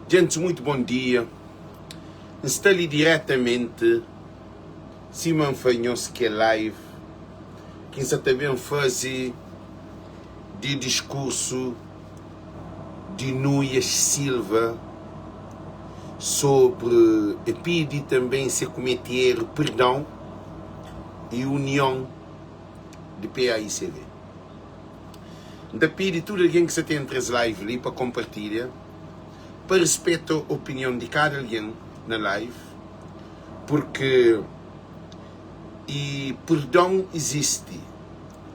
Gente, muito bom dia. Está ali diretamente Simão Fanhoso, que é live, que está também fazer de discurso de Núñez Silva sobre pedir também se cometer perdão e união de PAICV. Então pedi tudo alguém que se tem entre as lives ali para compartilhar, para respeitar a opinião de cada alguém na live, porque perdão existe,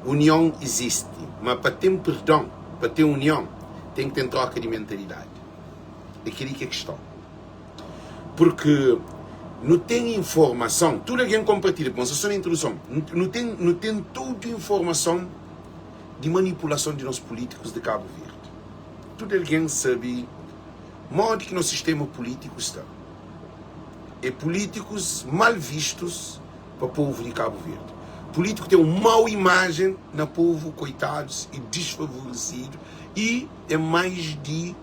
união existe, mas para ter perdão, para ter união, tem que ter troca de mentalidade. É aquilo que é questão. Porque não tem informação, tudo alguém compartilha, bom, só na introdução, não tem toda informação de manipulação de nossos políticos de Cabo Verde. Tudo alguém sabe modo que nosso sistema político está. É políticos mal vistos para o povo de Cabo Verde. Político tem uma má imagem na povo, coitados e desfavorecido, e é mais de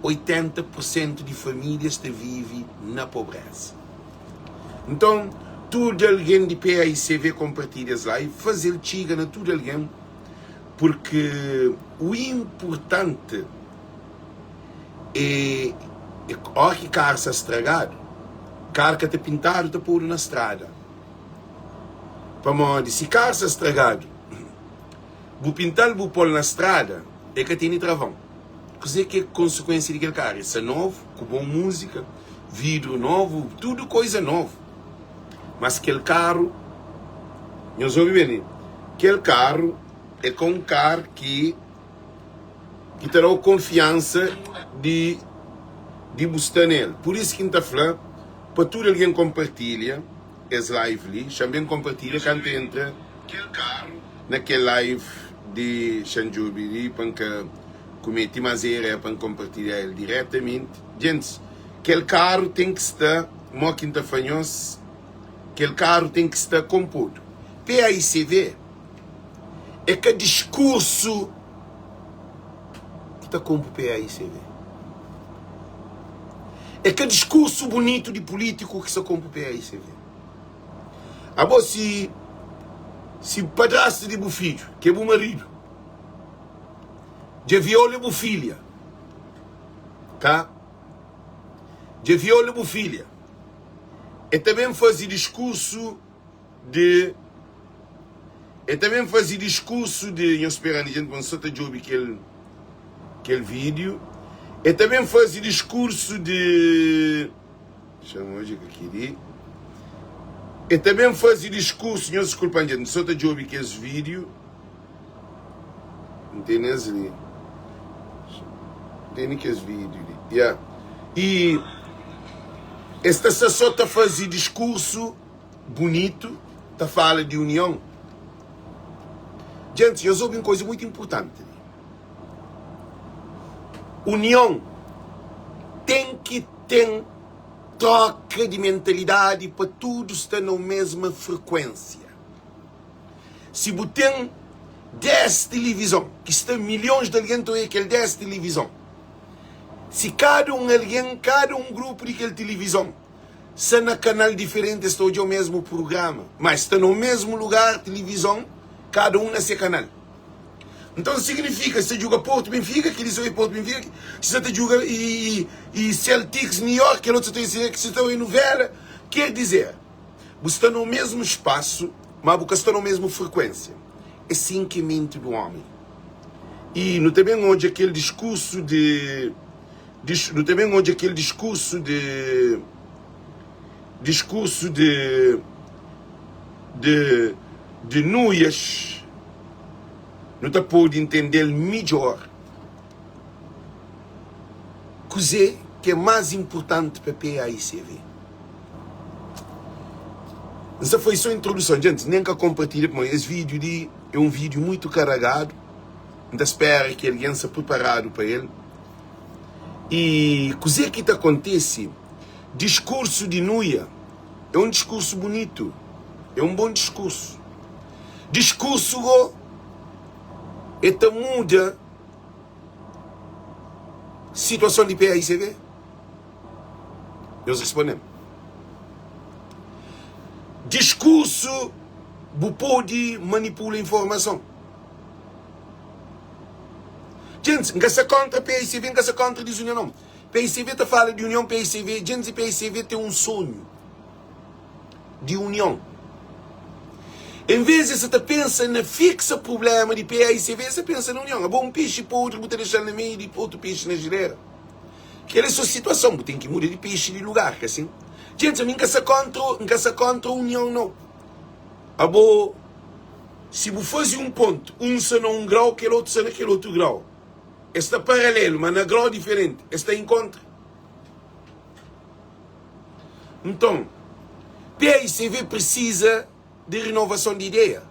80% de famílias que vivem na pobreza. Então, tudo alguém de PAICV compartilha as lives, fazer chiga na tudo alguém, porque o importante é olha que carro está estragado, carro que está pintado, está pôr na estrada. Para modo, se carro está estragado, vou pintar, vou pôr na estrada, é que tem travão. Quer que é consequência daquele carro? Isso é novo, com boa música, vidro novo, tudo coisa nova. Mas aquele carro, nós ouvimos bem, aquele carro é com um carro que terá confiança de buscar nele. Por isso que está falando, para tudo alguém compartilha as lives ali, também compartilha quando entra naquele live de Xanjubi, para que comete mazeira, para compartilhar ele diretamente. Gente, aquele carro tem que estar, como Quinta Fanhoso, aquele carro tem que estar composto. PAICV é que discurso que está com o PAICV. É que discurso bonito de político que está com o PAICV. Agora, se padrasto de meu filho, que é meu marido, de viola minha filha, tá? De viola minha filha, e também fazer discurso de eu esperando a gente quando só está job aquele vídeo, e também fazer discurso de chama hoje que queria, e também fazer discurso, não desculpa gente, só está job aquele vídeo, entende ali, tem aqueles vídeos, yeah. E esta só está fazer discurso bonito, está fala de união. Gente, eu soube uma coisa muito importante. União tem que ter troca de mentalidade para tudo estar na mesma frequência. Se você tem 10 televisão, que está milhões de alguém que aquele 10 televisão, se cada um grupo daquele televisão está na canal diferente, está o mesmo programa, mas está no mesmo lugar, televisão, cada um nesse canal. Então significa, se você joga Porto Benfica, que eles são Porto Benfica, se você joga e Celtics New York, que outro tem que você está em novela, quer dizer, você está no mesmo espaço, mas você está na mesma frequência. É assim que é a mente do homem. E não também onde aquele discurso de Núñez, não está pode entender melhor coisa que é mais importante para a PAICV. Essa foi só a introdução, gente, nem que compartilhe com esse vídeo é um vídeo muito carregado, ainda espero que alguém seja preparado para ele. E coisa que acontece, discurso de Núñez é um discurso bonito, é um bom discurso. Discurso muda situação de PAICV. Nós respondemos. Discurso pode manipular informação. Gente, não é contra PICV, não é contra desunião, não. PICV está falando de união, PICV, gente, PICV tem um sonho de união. Em vez de você pensa na fixa problema de PICV, você pensa na união. É bom um peixe para outro, você deixar no meio de outro peixe na geleira. Aquela é a sua situação, você tem que mudar de peixe de lugar, que assim. Gente, não é contra a união, não. É bom, se você faz um ponto, um está num grau, aquele outro está naquele outro grau. Está paralelo, mas na grau diferente. Está em contra. Então, PICV precisa de renovação de ideia.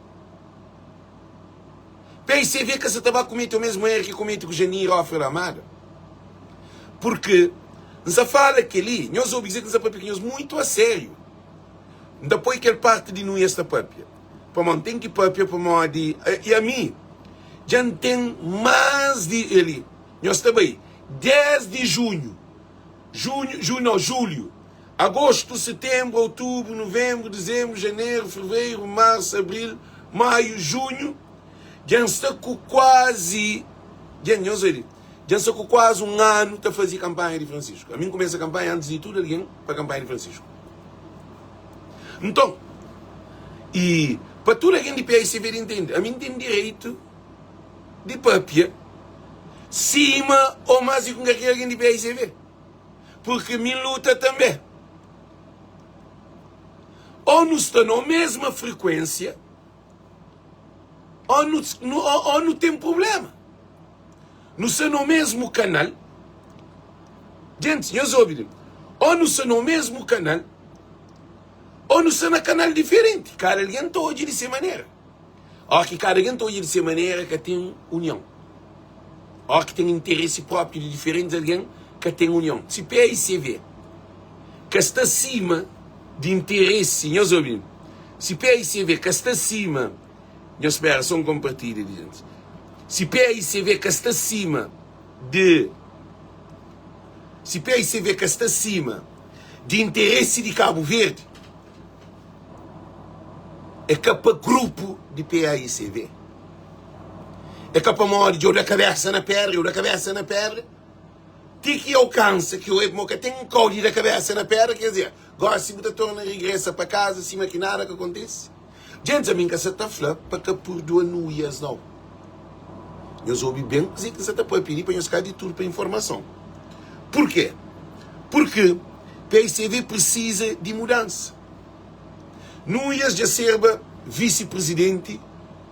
PICV que você estava a cometer o mesmo erro que comete com o Janir Rafael Amado. Porque você fala que ali, nós ouvimos dizer que nós papinhos muito a sério. Depois que ele parte de nós esta papia. Para manter que papia para manter. E a mim, já tem mais de ele. Nós também, 10 de julho, julho, agosto, setembro, outubro, novembro, dezembro, janeiro, fevereiro, março, abril, maio, junho, já está com quase, já está com quase um ano para fazer campanha de Francisco. A mim começa a campanha antes de tudo, alguém para a campanha de Francisco. Então, e para tudo alguém de PICV entende, a mim tem direito de papia, cima ou mais do que alguém de PICV. Porque me luta também. Ou não está na mesma frequência, ou não tem problema. Não está no mesmo canal. Gente, nós ouvimos. Ou não está no mesmo canal, ou não está no canal diferente. Cada alguém está hoje de essa maneira. Ou que cada alguém está hoje de essa maneira que tem união. Ou que tem interesse próprio de diferentes alguém que tem união. Se PICV que está acima de interesse, nós ouvimos. Se PICV que está acima, nós espera, são compartilha, gente. Se PICV que está acima de. Se PICV que está acima de interesse de Cabo Verde, é capa grupo de PICV. É capa mole de olhar a cabeça na pedra, olhar a cabeça na pedra. Tem que alcança que o Ebmoca tem um código da cabeça na pedra, quer dizer, agora se você torna regressa para casa, acima que nada que acontece. Gente, a mim que você está falando para que por 2 noias não. Eu ouvi bem dizer que você está para pedir para nós ficar de tudo para informação. Por quê? Porque PICV precisa de mudança. Noias de serba vice-presidente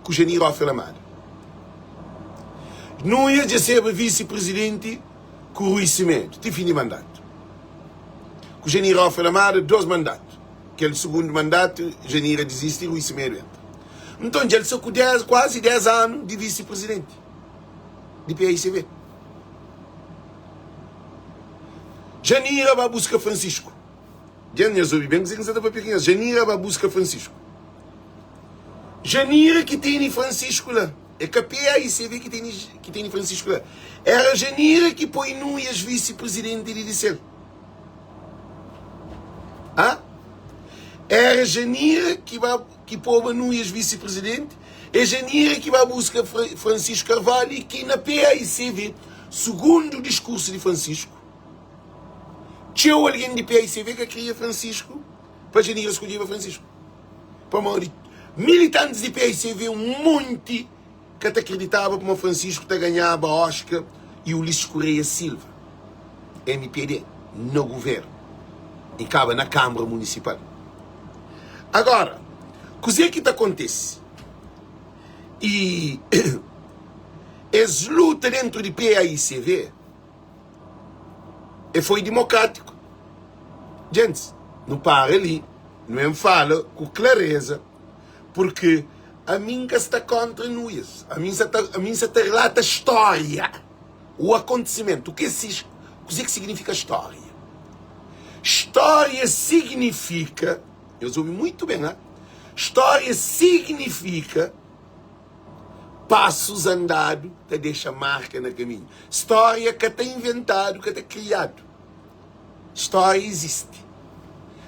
com o Janir Rafael Amado. Noias de serba vice-presidente com o Rui Cimento, tem fim de mandato. Com o Janir Rafael Amado, 2 mandatos. Que é o segundo mandato, Janir desiste e Rui Cimento entra. Então, ele só com quase 10 anos de vice-presidente de PICV. Janir vai buscar Francisco. Janir bem dizer que você está para pequenas. Janir vai buscar Francisco. Janir que tem Francisco lá. É que a PICV que tem Francisco lá. Era Janir que põe Nuias vice-presidente de Liceu. Ah? Era Janir que põe Nuias vice-presidente. É Janir que vai buscar Francisco Carvalho e que na PICV, segundo o discurso de Francisco, tinha alguém de PICV que queria Francisco para Janir escolher Francisco. Para militantes de PICV, um monte que te acreditava para o Francisco te ganhava Oscar e Ulisses Correia Silva, MPD, no governo, e acaba na Câmara Municipal. Agora, o que é que acontece? E as lutas dentro de PICV e foi democrático. Gente, não para ali, não fala com clareza, porque a mim que está contra nós. A mim está relata a história, o acontecimento. O que significa história? História significa, eu ouvi muito bem, né? História significa passos andados que deixa marca no caminho. História que está inventado, que está criado. História existe.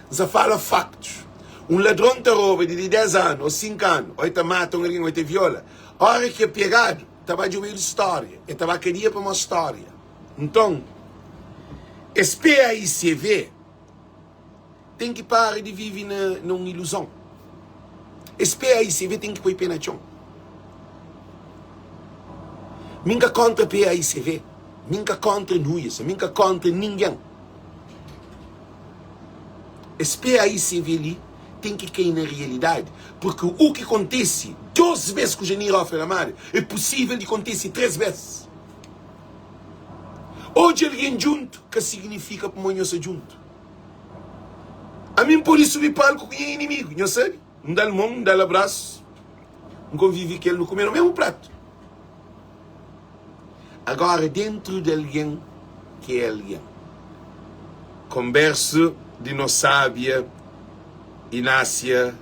Você fala factos. Um ladrão te rouba de 10 anos, ou 5 anos, ou te mata alguém, ou te viola. A hora que é pegado, estava de ouvir história. E estava queria para uma história. Então, esse PAICV tem que parar de viver numa ilusão. Esse PAICV tem que pôr pé na chão. Minha contra PAICV. Minha contra nós. Minha contra ninguém. Esse PAICV ali tem que cair na realidade. Porque o que acontece 12 vezes com o Janir Oferamar é possível de acontecer 3 vezes. Hoje alguém junto, que significa para nós ser junto. A mim pode subir palco com é inimigo, não sabe? Não dá mão, não dá abraço. Não convive com ele, não comer no mesmo prato. Agora, dentro de alguém que é alguém, converso de nossa sábia Inácia,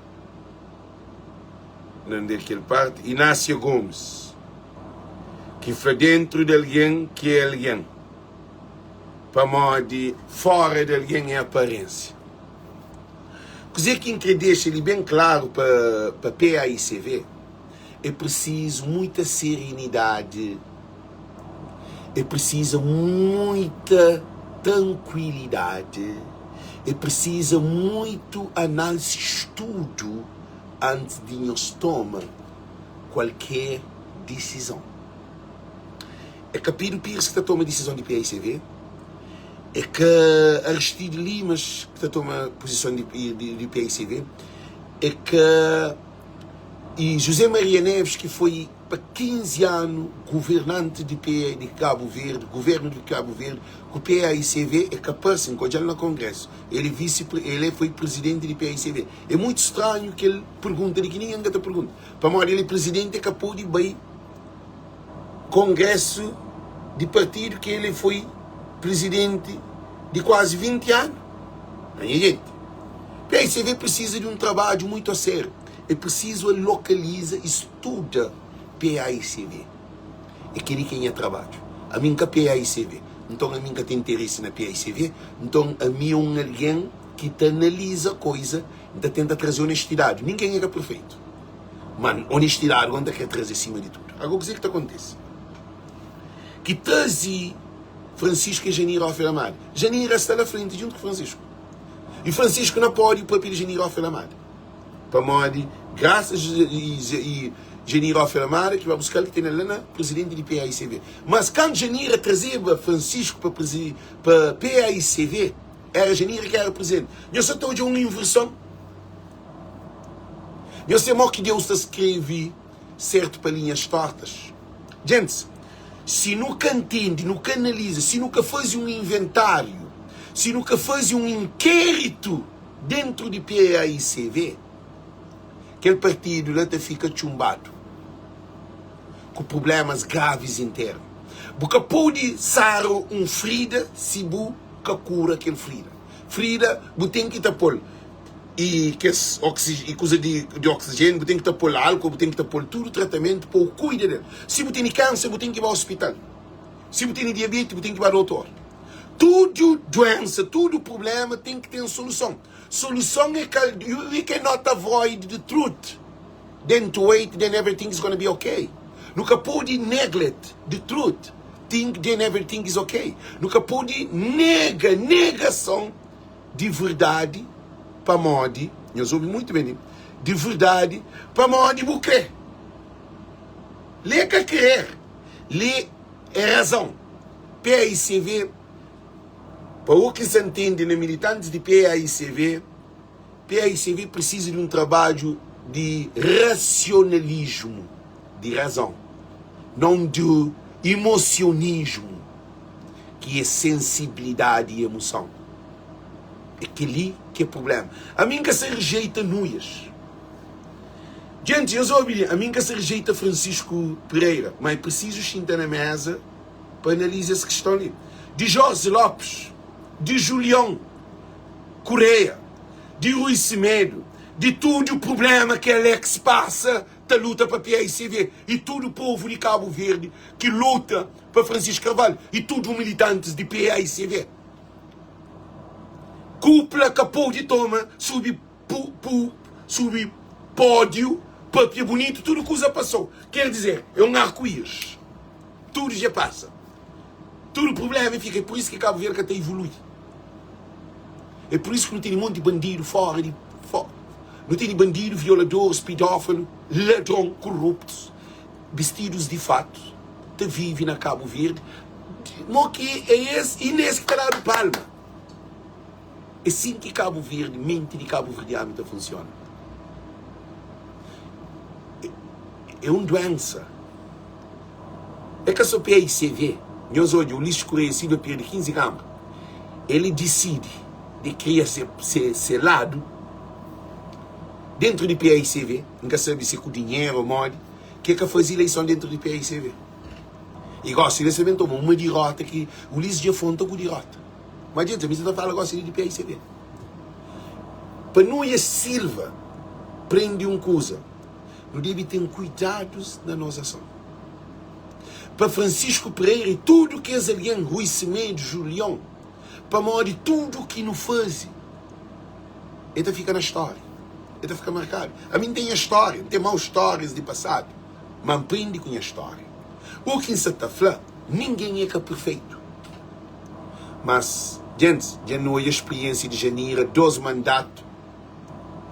não daquele parte, Inácia Gomes, que foi dentro de alguém que é alguém, para modo de fora de alguém é aparência. Coisa que deixa ele bem claro para PAICV, é preciso muita serenidade, é preciso muita tranquilidade, é preciso muito análise, estudo, antes de nós tomar qualquer decisão. É que Pedro Pires que toma a decisão de PAICV, é que Aristides Limas que toma a posição de PAICV, é que e José Maria Neves, que foi para 15 anos governante de Cabo Verde, governo de Cabo Verde, que o PAICV é capaz de encontrar no Congresso. Ele foi presidente de PAICV. É muito estranho que ele pergunta, de que ninguém te pergunta. Para morrer, ele é presidente, que pode ir Congresso de partido que ele foi presidente de quase 20 anos. Aí, gente, PAICV precisa de um trabalho muito a sério. É preciso localizar, estuda PAICV. É aquele quem é trabalho. A mim que é PAICV. Então a mim que tem interesse na PAICV. Então a mim é alguém que te analisa a coisa e tenta trazer honestidade. Ninguém é perfeito. Mas honestidade onde é que trazer acima de tudo. Agora o que está acontecendo? Que traz Francisco e Janir Oferamar. Janir está na frente junto com Francisco. E Francisco não pode ir para o Janir Oferamar. Para modo, graças a Janir Oferamar, que vai buscar que tem lá presidente de PAICV. Mas quando Janir trazia Francisco para PAICV, era Janir que era presidente. Eu só estou de uma inversão. Eu sei mal que Deus está escreve certo para linhas tortas. Gente, se nunca entende, nunca analisa, se nunca faz um inventário, se nunca faz um inquérito dentro de PAICV, aquele partido lá fica chumbado, com problemas graves internos. Porque pode ser um Frida se busca cura aquele Frida. Frida, você tem que pôr e coisa de oxigênio, você tem que pôr álcool, você tem que pôr tudo tratamento para cuidar dele. Se você tem câncer, você tem que ir ao hospital. Se você tem diabetes, você tem que ir ao doutor. Tudo doença, tudo problema tem que ter solução. Solução é que we cannot avoid the truth. Then to wait, then everything is going to be okay. Nunca pode neglect the truth. Think then everything is okay. Nunca pode negação de verdade para modo, nós ouvimos muito bem, de verdade para modo de crer. Lê que crer. Lê é razão. PAICV, para o que se entende nos militantes de PAICV precisa de um trabalho de racionalismo, de razão, não de emocionismo, que é sensibilidade e emoção. É aquele que é o problema. A mim que se rejeita nós. Gente, eu sou a mim que se rejeita Francisco Pereira, mas preciso sentar na mesa para analisar essa questão ali. De Jorge Lopes, de Julião Correia, de Rui Semedo, de tudo o problema que Alex passa, da luta para a PAICV, e todo o povo de Cabo Verde que luta para Francisco Carvalho, e todos os militantes de PAICV. cúpula capô de toma, subir pódio, papia bonito, tudo coisa passou. Quer dizer, é um arco-íris. Tudo já passa. Tudo problema fica. É por isso que Cabo Verde até evolui. É por isso que não tem um monte de bandido fora. Não tem bandido, violadores, pedófilos, ladrão, corruptos, vestidos de fato, que vivem na Cabo Verde. Mas que é esse, e nesse que está dando palma. É assim que Cabo Verde, mente de Cabo Verdeano funciona. É uma doença. É que a sua PICV, nós hoje, o lixo conhecido de 15 gramas, ele decide de criar esse lado dentro do PICV, nunca sabe se com dinheiro ou modo, que faz eleição dentro do PICV. Igual se eles tomam uma derrota que o lixo de fonte com derrota. Mas adianta, mas você fala agora de PICV. Para não ir Silva prende uma coisa, não deve ter cuidados na nossa ação. Para Francisco Pereira e tudo que é alguém, Rui Semedo, Julião, para morrer tudo que não faz, ele fica na história, ele fica marcado. A mim tem a história, tem maus histórias de passado, mas aprende com a história. O que se está falando, ninguém é perfeito. Mas, gente, já não é a experiência de janeiro, 12 mandatos,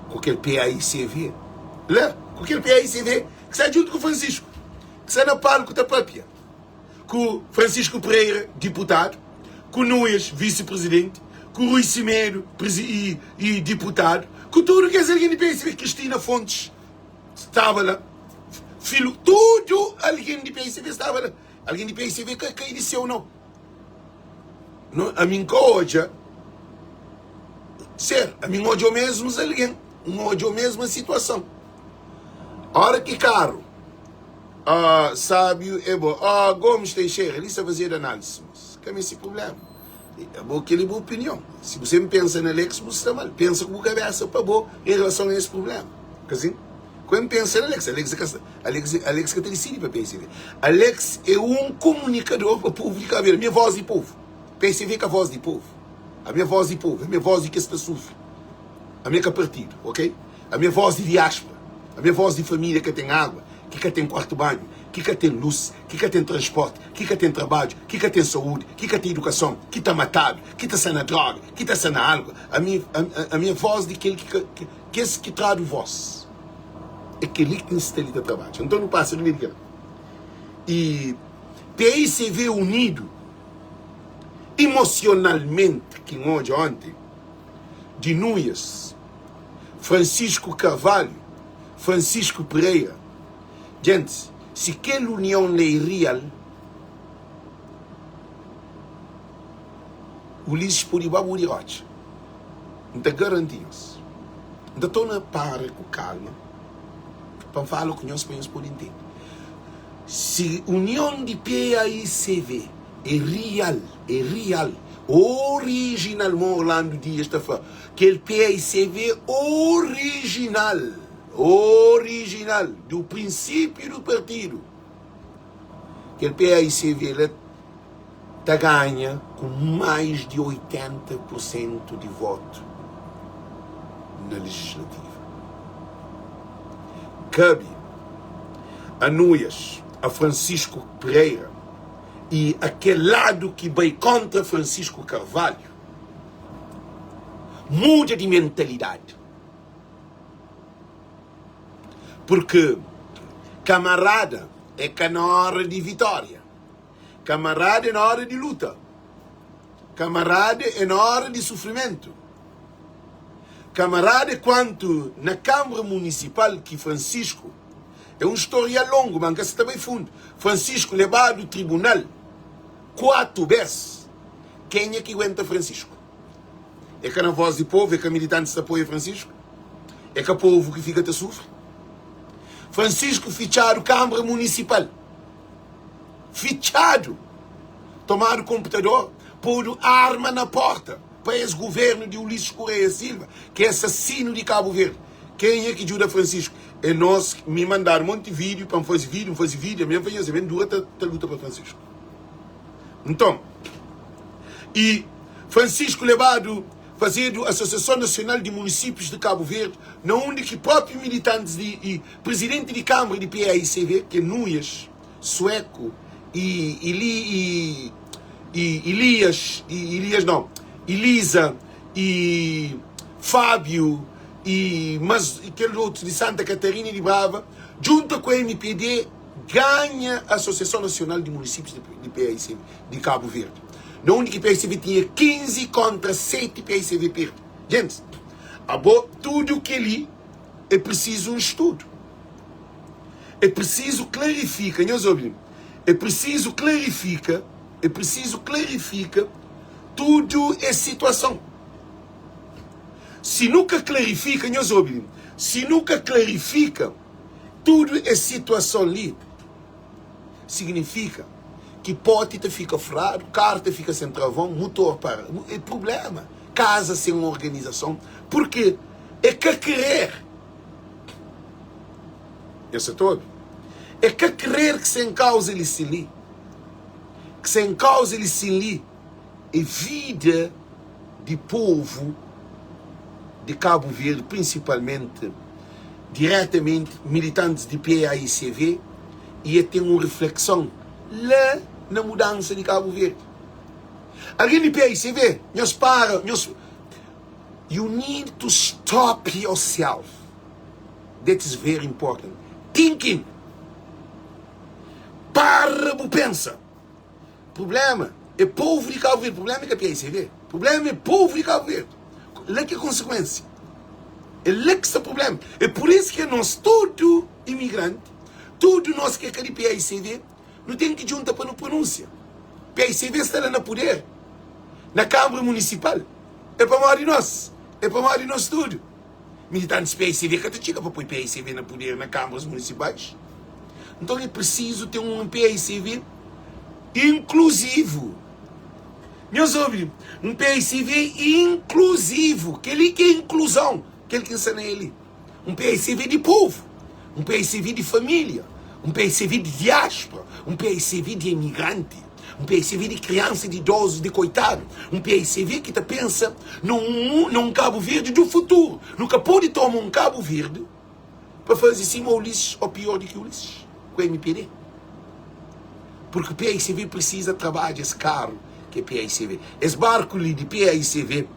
com aquele PAICV. Lá, com aquele PAICV, que está junto com o Francisco, que está na palco da própria. Com Francisco Pereira, deputado, com Nunes, vice-presidente, com Rui Semedo, e deputado, com tudo que é alguém de PICV, Cristina Fontes, estava lá, filho, tudo alguém de PICV estava lá. Alguém de PICV que iniciou não. A mim hoje, a mim hoje mesmo alguém, hoje mesmo a situação. A hora que caro, sábio é bom, Gomes Teixeira, ele está fazendo análise, que é esse problema. É bom que ele é boa opinião. Se você pensa na Alex, você está mal. Pensa com a cabeça para bom em relação a esse problema. Assim? Quando pensa na Alex que decide para PICV. Alex é um comunicador para o povo de Cabo Verde. Minha voz de povo. PICV com a voz de povo. A minha voz de povo. A minha voz de que está sofre. A minha que é partido, ok? A minha voz de diáspora. A minha voz de família que tem água, que tem quarto banho, que tem luz, que tem transporte, que tem trabalho, que tem saúde, que tem educação, que está matado, que está sendo droga, que está sendo água. A minha voz de aquele que traz voz. É aquele que necessita de trabalho. Então não passa de ninguém. E PICV unido emocionalmente, que hoje ontem, de Nunes, Francisco Carvalho, Francisco Pereira. Gente, se aquela união é real, o lixo pode ir para o rote. Então garantimos. Então estou na para com calma, para falar o que nós podemos entender. Se a união de PICV é real, originalmente Orlando Dias está falando, que o PICV original, do princípio do partido, que o PICV está ganha com mais de 80% de voto na legislativa. Cabe a Nunes, a Francisco Pereira e aquele lado que vai contra Francisco Carvalho, muda de mentalidade. Porque camarada é que na hora de vitória, camarada é na hora de luta, camarada é na hora de sofrimento, camarada é quanto na Câmara Municipal que Francisco, é uma história longa, mas que também fundo. Francisco levado ao tribunal 4 vezes. Quem é que aguenta Francisco? É que na voz do povo, é que a militante apoia Francisco? É que o povo que fica te sofre? Francisco fichado Câmara Municipal. Fichado. Tomar o computador, pôr arma na porta para esse governo de Ulisses Correia Silva, que é assassino de Cabo Verde. Quem é que ajuda Francisco? É nós me mandar um monte de vídeo para fazer vídeo, a minha vez, dura a luta para Francisco. Então, e Francisco levado fazer a Associação Nacional de Municípios de Cabo Verde, na onde que próprios militantes e presidente de Câmara de PAICV, que é Núñez, Sueco, Elisa e Fábio e aquele outro de Santa Catarina de Brava, junto com a MPD, ganha a Associação Nacional de Municípios de PAICV, de Cabo Verde. Onde que PAICV tinha 15 contra 7 PAICV perde. Gente, tudo que ali é preciso um estudo. É preciso clarificar, é preciso clarificar tudo é situação. Se nunca clarifica, tudo é situação ali, significa que pote fica frado, carro fica sem travão, motor para. É problema. Casa sem uma organização. Porque é que querer. Esse é todo. É que querer que sem causa ele se li. Que sem causa ele se li. É vida de povo de Cabo Verde, principalmente, diretamente, militantes de PAICV, e tem uma reflexão lá na mudança de Cabo Verde. Alguém de PAICV, you need to stop yourself. That is very important. Thinking. Para, pensa. Problema é povo de Cabo Verde. Problema é que é PAICV. Problema é povo de Cabo Verde. Lá que é consequência. É lá que está o problema. É por isso que nós, todo imigrante, todo nós que é de PAICV, não tem que juntar para não pronúncia. PAICV está lá no poder. Na Câmara Municipal. É para morrer nós. É para morrer nós tudo. Militantes PAICV que chega para pôr PAICV no poder nas câmaras municipais. Então é preciso ter um PAICV inclusivo. Meus ouvintes, um PAICV inclusivo. Aquele que é inclusão. Aquele que ensina ele. Um PAICV de povo. Um PAICV de família. Um PAICV de diáspora. Um PAICV de imigrante. Um PAICV de criança, de idosos, de coitado. Um PAICV que pensa num Cabo Verde do futuro. Nunca pode tomar um Cabo Verde para fazer cima o Ulisses, ou pior do que o Ulisses, com o MPD. Porque o PAICV precisa trabalhar esse carro que é PAICV. Esse barco ali de PAICV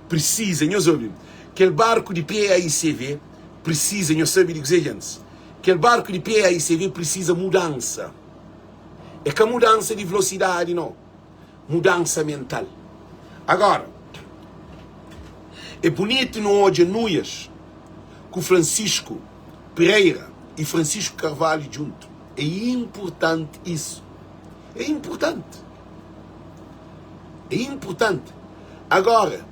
precisa, nós ouvimos, aquele barco de PAICV precisa, nós sabemos dizer antes, aquele barco de PAICV precisa mudança. É que a mudança de velocidade, não. Mudança mental. Agora, é bonito no hoje Núñez com Francisco Pereira e Francisco Carvalho junto. É importante isso. É importante. É importante. Agora,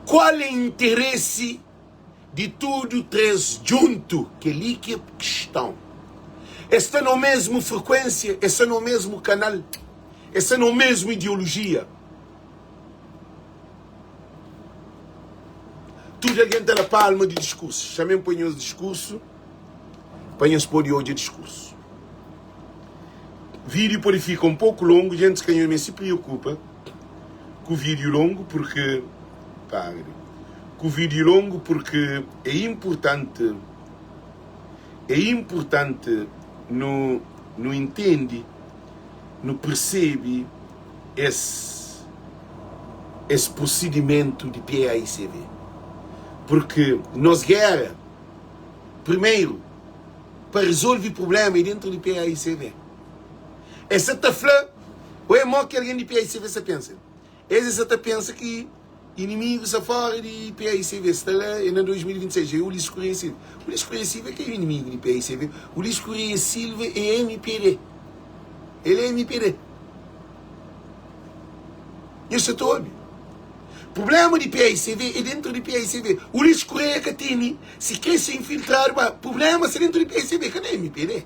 qual é o interesse de tudo três junto? Que ali que é questão. Está na mesma frequência, está no mesmo canal, está na mesma ideologia. Tudo alguém está na palma de discurso. Chamem para o discurso, para os pôr hoje discurso. O vídeo pode ficar um pouco longo, gente que não se preocupa com o vídeo longo, porque é importante não entende, não percebe esse procedimento de PAICV. Porque nós guerra, primeiro, para resolver o problema dentro de PAICV. Essa tafla, ou é mó que alguém de PAICV se pensa. Esse pensa que inimigo está fora de PAICV, está lá em 2026, é o Ulisses Correia Silva. O Ulisses Correia Silva é que é o inimigo de PAICV. O Ulisses Correia Silva é MPD. Ele é MPD. Isso é todo. O problema de PAICV é dentro de PAICV. O Ulisses Correia Catini, se quer se infiltrar, o problema é dentro de PAICV, que não é MPD.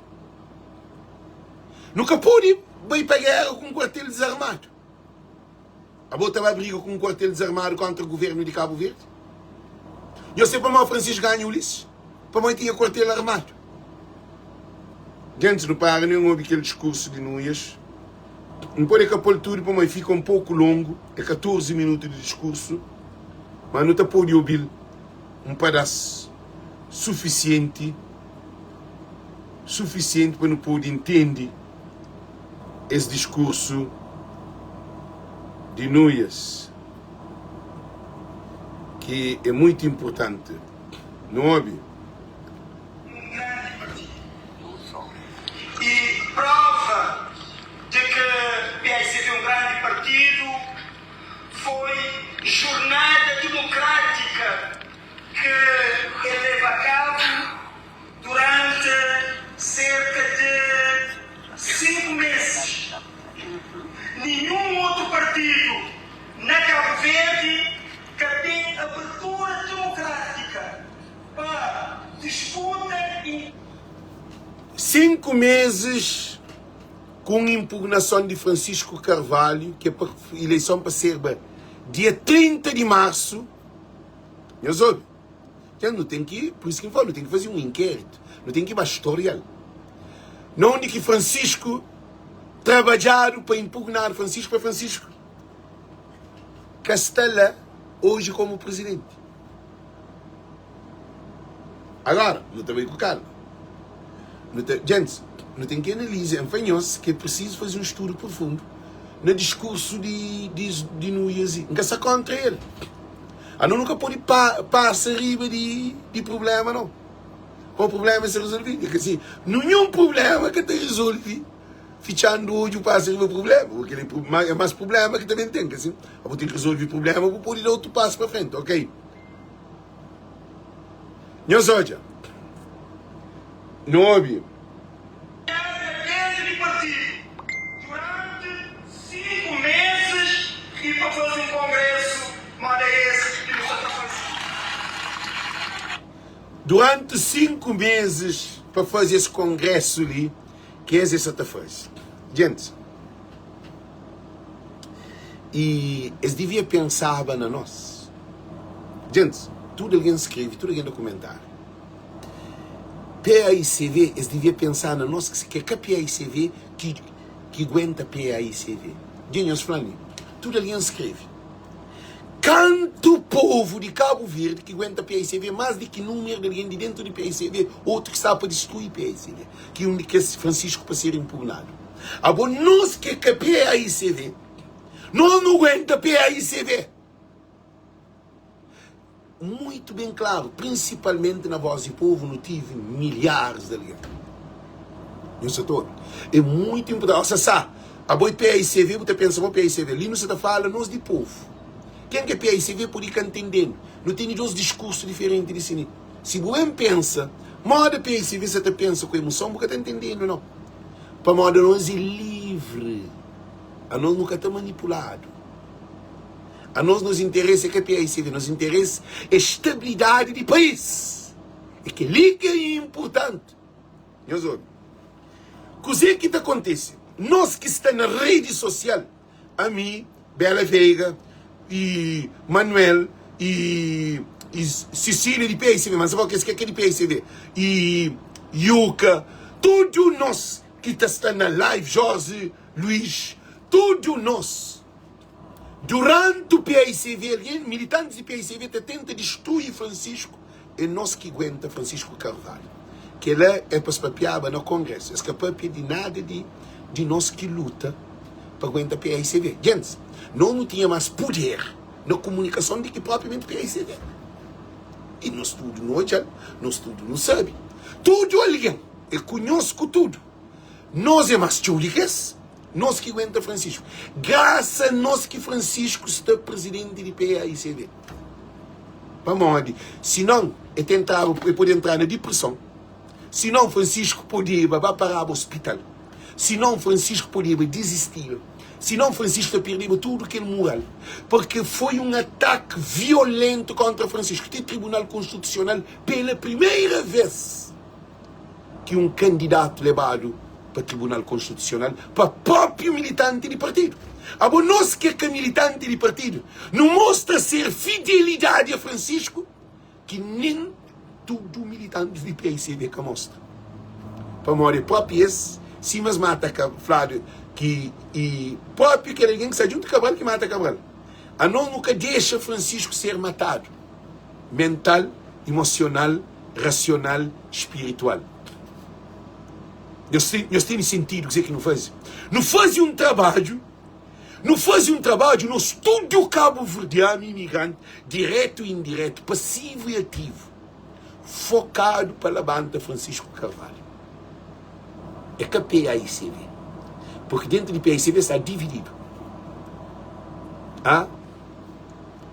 Nunca pode ir para a guerra com um quartel desarmado. A bota vai brigar com um quartel desarmado contra o governo de Cabo Verde? Eu sei para o Francisco ganha o Ulisses. Para mim tinha quartel armado. Gente, não para, não ouve aquele discurso de Núñez. Não pode capar tudo, para mim fica um pouco longo. É 14 minutos de discurso. mas não está pode ouvir um pedaço suficiente para não poder entender esse discurso de Núñez, que é muito importante, não é? E prova de que o PSDB é um grande partido foi jornada democrática que ele leva a cabo durante cerca de 5 meses. Nenhum outro partido na Cabo Verde que tem abertura democrática para disputa e 5 meses com impugnação de Francisco Carvalho, que é para eleição para ser dia 30 de março. Eu soube. Não tem que, por isso que eu falo, tem que fazer um inquérito, não tem que ir para historial. Não onde que Francisco trabalharam para impugnar Francisco para Francisco Castela hoje como presidente. Agora, não está bem com calma. Gente, não tem que analisar, enfim, que é preciso fazer um estudo profundo no discurso de Núñez, nunca se contra ele. Não nunca pode passar riba de problema, não. O problema se resolve. É que assim, nenhum problema que te resolve fichando hoje passa riba problema, porque é mais problema que também tem, que assim, eu vou ter que resolver o problema para poder dar outro passo para frente, ok? Não soja. Não ouvi. de partido durante 5 meses e para fazer um congresso, moda esse que não está fazendo. Durante 5 meses para fazer esse congresso ali, que é essa faz. Gente, e eles deviam pensar na nós. Gente, tudo alguém escreve, tudo alguém documentário. PAICV, eles deviam pensar na nós, que é a PAICV que aguenta PAICV. Dinhos falando, tudo alguém escreve. Canto povo de Cabo Verde que aguenta PAICV, mais do que número de alguém de dentro de PAICV, outro que está para destruir PAICV, que um que é Francisco para ser impugnado. Agora, nós que é PAICV, nós não aguenta PAICV. Muito bem claro, principalmente na Voz do Povo, não tive milhares de ali. No setor. É muito importante. Você sabe, a boi PAICV, você pensa, o PAICV, ali não se fala, nós de povo. Quem que é PAICV pode ir entendendo. Não tem dois discursos diferentes de cine. Se você pensa, moda PAICV, você pensa com emoção, você está entendendo, não. Para moda nós é livre. A nós nunca está manipulado. A nós nos interessa que a PAICV, nos interessa a estabilidade do país. E que ali que é importante. Meus olhos. O que acontece? Nós que estamos na rede social, a mim, Bela Veiga, e Manuel, e Cecília de PAICV, mas sabe o que é de PAICV? E Yuka, todos nós que estamos na live, Jorge, Luís, todos nós. Durante o PAICV, militantes do PAICV tentam destruir Francisco, e nós que aguenta Francisco Carvalho. Que ele é para se papiar no Congresso. É capaz de nada de nós que luta para aguentar o PAICV. Gente, não tinha mais poder na comunicação do que propriamente o PAICV. E nós tudo nós tudo não sabe. Tudo alguém, é conosco tudo. Nós é mais tchúlicas. Nós que aguenta Francisco. Graças a nós que Francisco está presidente de PAICV. Vamos, se não, ele pode entrar na depressão. Se não, Francisco podia parar o hospital. Se não, Francisco podia desistir. Se não, Francisco perdeu tudo que ele moral. Porque foi um ataque violento contra Francisco. Tem Tribunal Constitucional pela primeira vez que um candidato levado para o Tribunal Constitucional, para próprio militante de partido. Agora, nós que é militante de partido, não mostra ser fidelidade a Francisco, que nem tudo militante de PAICV que mostra. Para morrer próprio esse, sim, mas mata Flávio, que próprio que alguém que se junta Cabral que mata Cabral. A nós nunca deixa Francisco ser matado. Mental, emocional, racional, espiritual. Nós temos sentido dizer que não faz. Não faz um trabalho, no estúdio cabo-verdiano imigrante, direto e indireto, passivo e ativo, focado para a banda Francisco Carvalho. É que a PAICV. Porque dentro de PAICV está dividido.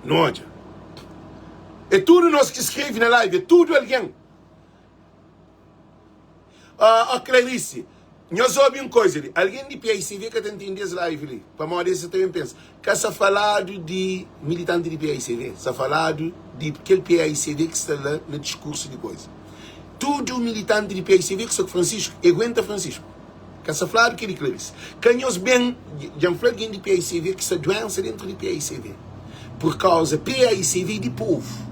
Não olha. É tudo nós que escreve na live, é tudo alguém. Clarice, nós ouvimos uma coisa ali. Alguém de PAICV que está entendendo essa live ali. Para uma vez você também pensa. Que está falando de militante de PAICV. Está falando de aquele PAICV que está lá no discurso de coisa. Tudo militante de PAICV que só que Francisco, aguenta Francisco. Que está falando que ele Clarice. Que nós bem, já falei alguém de PAICV que está doença dentro de PAICV. Por causa PAICV de povo.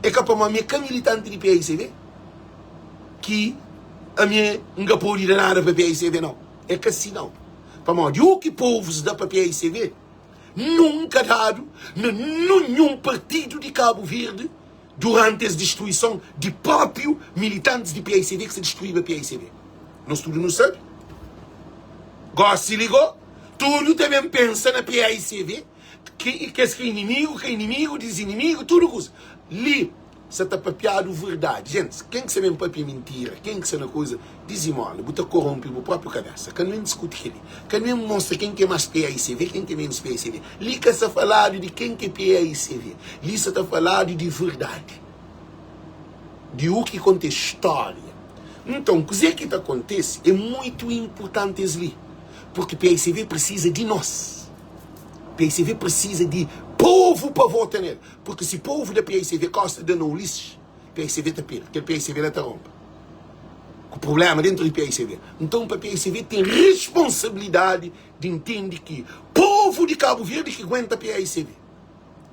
É que para uma minha militante de PAICV que a minha não pode ir nada para a PAICV, não. É que assim não. Para mim, o que povos dá para a PAICV nunca dado nenhum partido de Cabo Verde durante a destruição de próprios militantes de PAICV que se destruiu a PAICV. Nós tudo não sabe. Gosta se ligou, tudo também pensa na PAICV, que é inimigo, desinimigo, tudo coisa. Ali, você está papiado verdade. Gente, quem que sabe papia mentira, quem que sabe uma coisa, dizimola, bota corrompe o próprio cabeça. Quem não discute aquele, quem não mostra quem que é mais PAICV, quem que é menos PAICV. Ali que está falando de quem que é PAICV. Ali você está falando de verdade. De o que conta história. Então, o que está acontece é muito importante ali. Porque PAICV precisa de nós. PAICV precisa de povo para votar nele. Porque se o povo da PAICV gosta de não Ulisses, PAICV está perto. Porque a PAICV não está rompa. O problema dentro do PAICV. Então, a PAICV tem responsabilidade de entender que povo de Cabo Verde que aguenta a PAICV.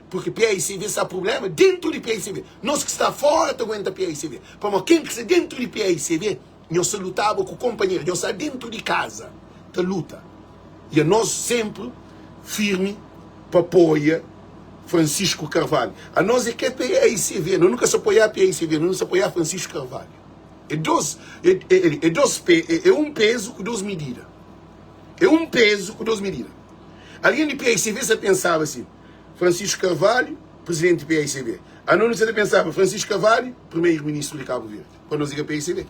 Porque PAICV está problema dentro de PAICV. Nós que está fora não aguenta a PAICV. Mas quem que está dentro de PAICV, nós lutava com o companheiro. Nós está dentro de casa. Da luta. E nós sempre firme para apoiar Francisco Carvalho. A nós é que é PAICV. Nós nunca se apoiar PAICV, nós se apoiar Francisco Carvalho. É um peso com duas medidas. É um peso com duas medidas. Alguém de PAICV você pensava assim, Francisco Carvalho, presidente de PAICV. A nós você pensava Francisco Carvalho, primeiro-ministro de Cabo Verde. Para nós é PAICV.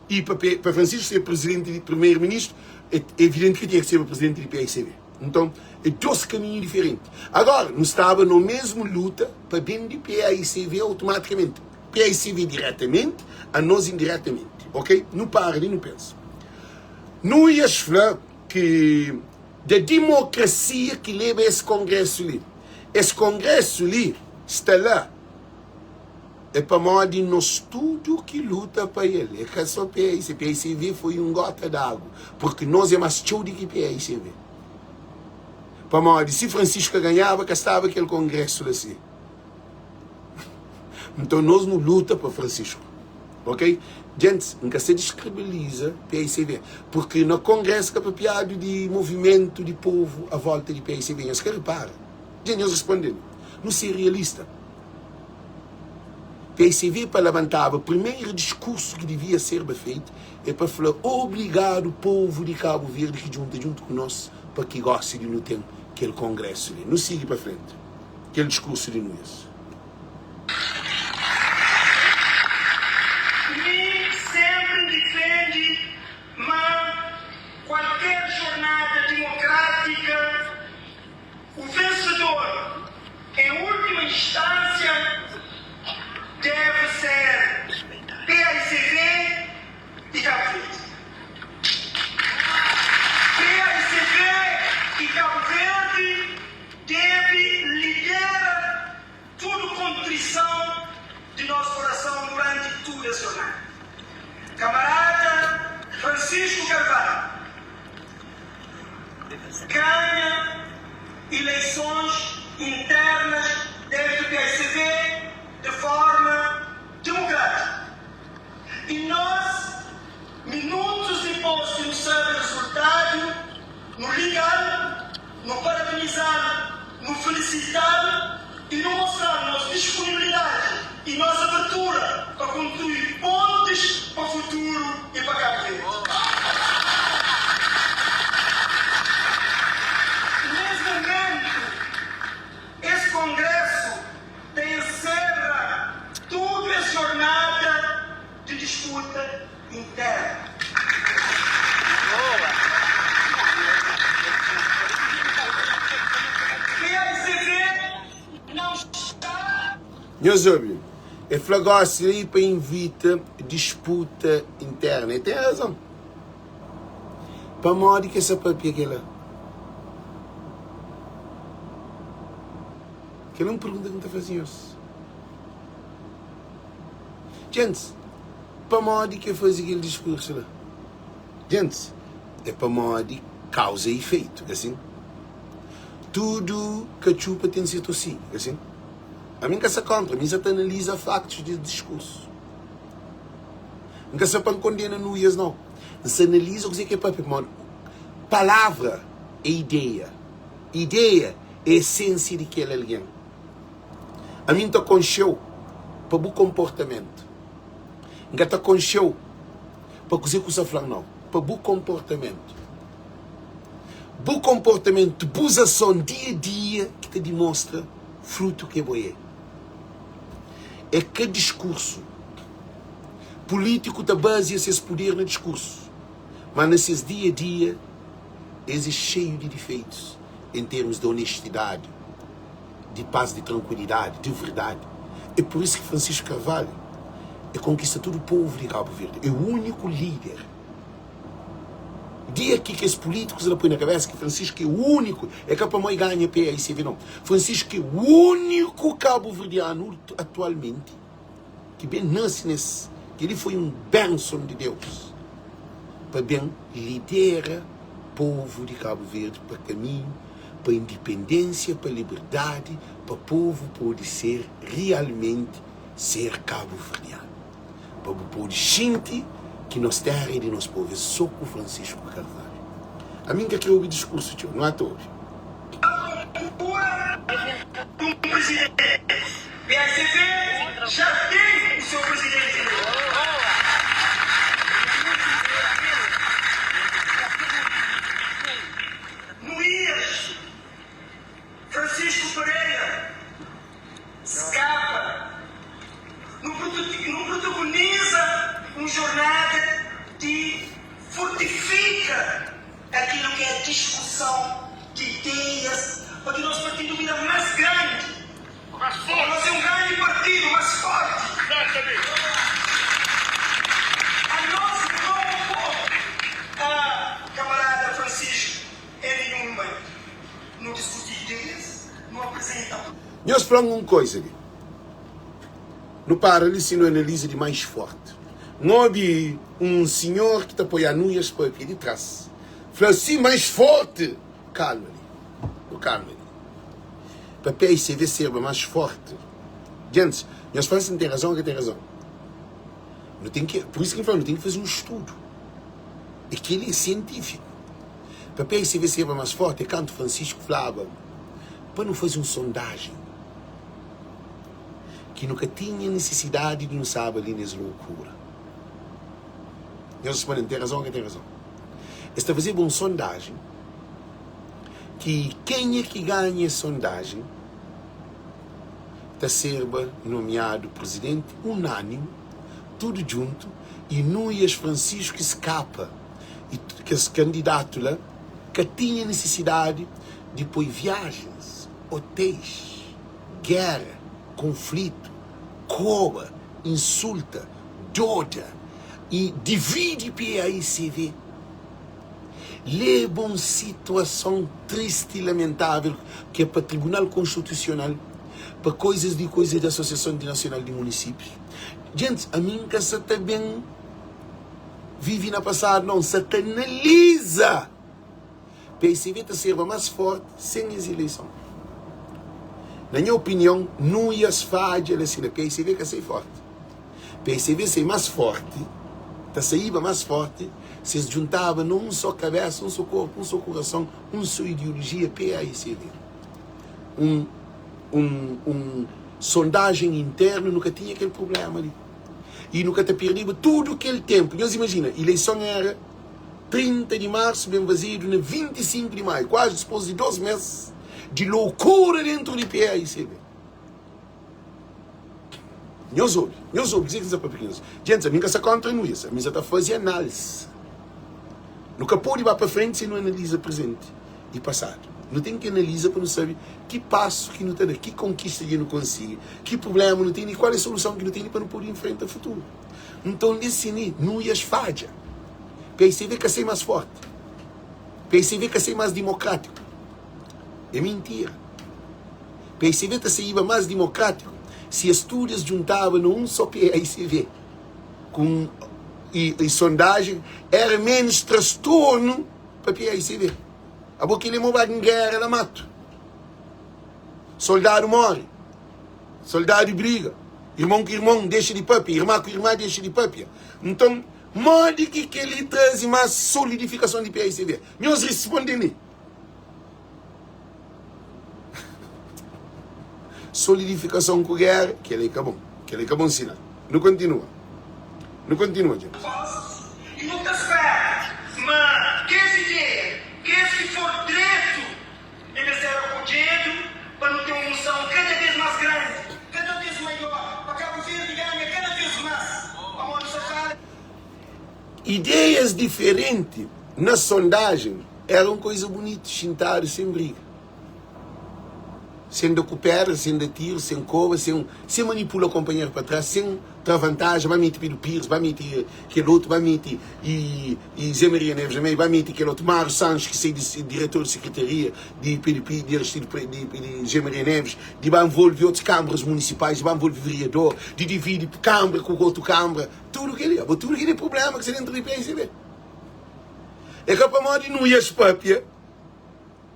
E para Francisco ser presidente e primeiro-ministro, é evidente que tinha que ser o presidente de PAICV. Então, é dois caminhos diferentes. Agora, nós estávamos na mesma luta para bem de PAICV automaticamente. PAICV diretamente, a nós indiretamente. Ok? Não para nem não pensa. Não ia falar que da democracia que leva esse congresso ali. Esse congresso ali está lá. É para modo de nós tudo que luta para ele. É que só PAICV. PAICV foi um gota d'água. Porque nós é mais show do que PAICV. Para modo de se Francisco ganhava, que estava aquele congresso assim. Então nós não luta para Francisco. Ok? Gente, nunca se descredibiliza PAICV. Porque no congresso que é papiado de movimento de povo à volta de PAICV. Nós que repara. Gente, nós respondendo. Não ser realista. PAICV para levantar o primeiro discurso que devia ser feito é para falar obrigado o povo de Cabo Verde que junto com nós para que goste de não ter aquele congresso ali. Não siga para frente. Aquele discurso de nós. Sempre defende qualquer jornada democrática, o vencedor, em última instância, deve ser PAICV e Cabo Verde. PAICV e Cabo Verde deve liderar toda contrição de nosso coração durante toda a jornada. Camarada Francisco Carvalho ganha eleições internas dentro do PAICV de forma democrática. E nós, minutos depois de não saber o resultado, não ligar, não parabenizar, não nos felicitar e nos mostrar nossa disponibilidade e nossa abertura para construir pontes para o futuro e para Cabo Verde. Nesse momento, esse Congresso encerra toda a jornada de disputa interna. Meus amigos, é flagócio aí para invitar disputa interna. E tem razão. Para modo que essa papia que ela. Que ela não pergunta como está fazendo isso. Gente, para modo que faz aquele discurso lá. Gente, é para modo causa e efeito, assim. Tudo que chupa tem sido assim, assim. A mim que se contra, a mim se analisa factos de discurso. Não que se condena nuias, não. Se analisa o que é para mano. Palavra é ideia. Ideia é a essência de aquele alguém. A mim está com show para o comportamento. Não está com show para cozer com o safrão, não. Para o comportamento. Bom comportamento, boa ação dia a dia que te demonstra fruto que é boé. É que discurso político te baseia esse poder no discurso, mas nesses dia a dia existe cheio de defeitos em termos de honestidade, de paz, de tranquilidade, de verdade. É por isso que Francisco Carvalho é conquistador do povo de Cabo Verde, é o único líder. Dia aqui que os políticos ele põe na cabeça que Francisco é o único, é que para mãe ganha PAICV não. Francisco é o único cabo-verdiano atualmente que bem nasce nesse, que ele foi um bênção de Deus para bem lidera o povo de Cabo Verde para caminho, para independência, para liberdade, para o povo poder ser realmente ser cabo-verdiano, para o povo sentir que nós terra e de nosso povo é só com Francisco Carvalho. A mim que aqui ouve discurso, tio, não é à toa. Um presidente. PAICV já tem o seu presidente. No IAS, Francisco Pereira escapa. Não protagoniza uma jornada que fortifica aquilo que é a discussão de ideias, para que nós partido vida mais grande, mais forte. Nós é um grande partido, mais forte. A nós não, camarada Francisco, em nenhum momento, não discute ideias, não apresenta. Nós falamos uma coisa ali. No paralise não analisa de mais forte. Não houve um senhor que te apoia nuias para o pé de trás. Falou assim, mais forte. Calma ali. Calma ali. Para o PAICV ser mais forte. Gente, nós falamos que tem razão, que tem razão. Não tem que, por isso que eu falo, não tem que fazer um estudo. É que ele é científico. Para o PAICV ser mais forte, é quando Francisco falava, para não fazer uma sondagem. Que nunca tinha necessidade de não saber ali nessa loucura. Nós respondemos, tem razão, que tem razão. Está fazendo uma sondagem que quem é que ganha a sondagem está sendo nomeado presidente unânime, tudo junto, e Nuias Francisco escapa, e que esse candidato lá que tinha necessidade de pôr viagens, hotéis, guerra, conflito, cobra, insulta, doda e divide PAICV. Leva uma situação triste e lamentável que é para o Tribunal Constitucional, para coisas da Associação Nacional de Municípios. Gente, a mim que se também vive na passada, não, se analisa. PAICV está sendo mais forte sem as eleições. Na minha opinião, não ia se fazer assim, a PAICV que ser forte. PAICV ser mais forte, está saindo mais forte, se juntava num só cabeça, um só corpo, um só coração, uma só ideologia, PAICV. sondagem interna, nunca tinha aquele problema ali. E nunca te perdia todo aquele tempo. E imagina, a eleição era 30 de março, bem vazio, na 25 de maio, quase depois de 2 meses de loucura dentro do PAICV. Nós ouve, dizer que para pequenos. Gente, a minha casa contra nós, a minha está fazendo análise. Nunca pode ir para frente se não analisa presente e passado. Não tem que analisar para não saber que passo que não tem, que conquista que não consegue, que problema não tem e qual é a solução que não tem para não poder enfrentar o futuro. Então, nesse não ia falha. PAICV quer ser mais forte. PAICV quer ser mais democrático. É mentira. PAICV está sendo mais democrático se as estúdios juntavam num só PAICV. E sondagem era menos transtorno para PAICV. A boca ele morre em guerra na mato. Soldado morre. Soldado briga. Irmão com irmão deixa de papia. Irmã com irmã deixa de papia. Então, mande que ele traz mais solidificação de PAICV. Nós respondemos. Solidificação com guerra, que ele acabou. Que ele acabou ensinar. Não continua. Não continua, gente. E não está certo. Mas, que essa ideia, que esse for direito, ele será o dedo para não ter uma emoção cada vez mais grande, cada vez maior, para Cabo Verde ganha cada vez mais. Amor, só fala. Ideias diferentes na sondagem eram coisa bonita, sentar sem briga. Sem recupera, sem tiro, sem cova, sem manipula o companheiro para trás, sem ter vantagem, vai meter Pedro Pires, vai meter aquele outro, vai meter e Zé Maria Neves também, vai meter aquele outro, Mário Santos, que é diretor de secretaria de Pedro Pires, de Zé Maria Neves, de vai envolver outras câmaras municipais, de vai envolver vereador, de dividir câmara com outro câmara, tudo que é problema que você dentro do PAICV. É que para modo não ia espápia,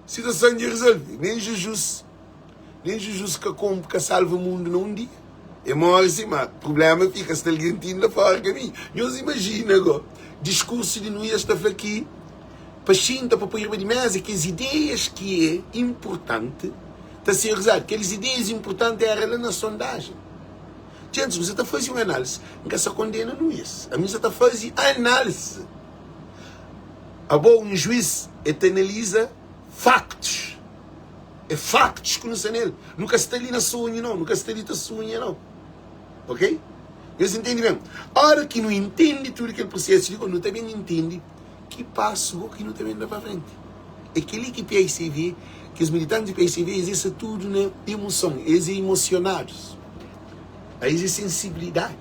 situação de resolver, nem Jesus que salva o mundo num dia. É maior assim, mas o problema fica se alguém tinha fora de mim. Nós imagina agora, discurso de não estar aqui, para xinta, para pôr de mesa, que as ideias que é importante, está a ser usado, aquelas ideias importantes eram lá na sondagem. Gente, você está fazendo uma análise, nunca se condena não é isso. A minha está fazendo análise. A bom um juiz analisa factos. É factos que não são nele. Nunca está ali na sonha, não. Nunca está ali na sonha, não. Ok? Eles entendem mesmo. A hora que não entende tudo aquele processo, não também entende que passou que não também dá para frente. É aquele que PAICV, que os militantes do PAICV exercem tudo na emoção. Eles são emocionados. Aí existe sensibilidade.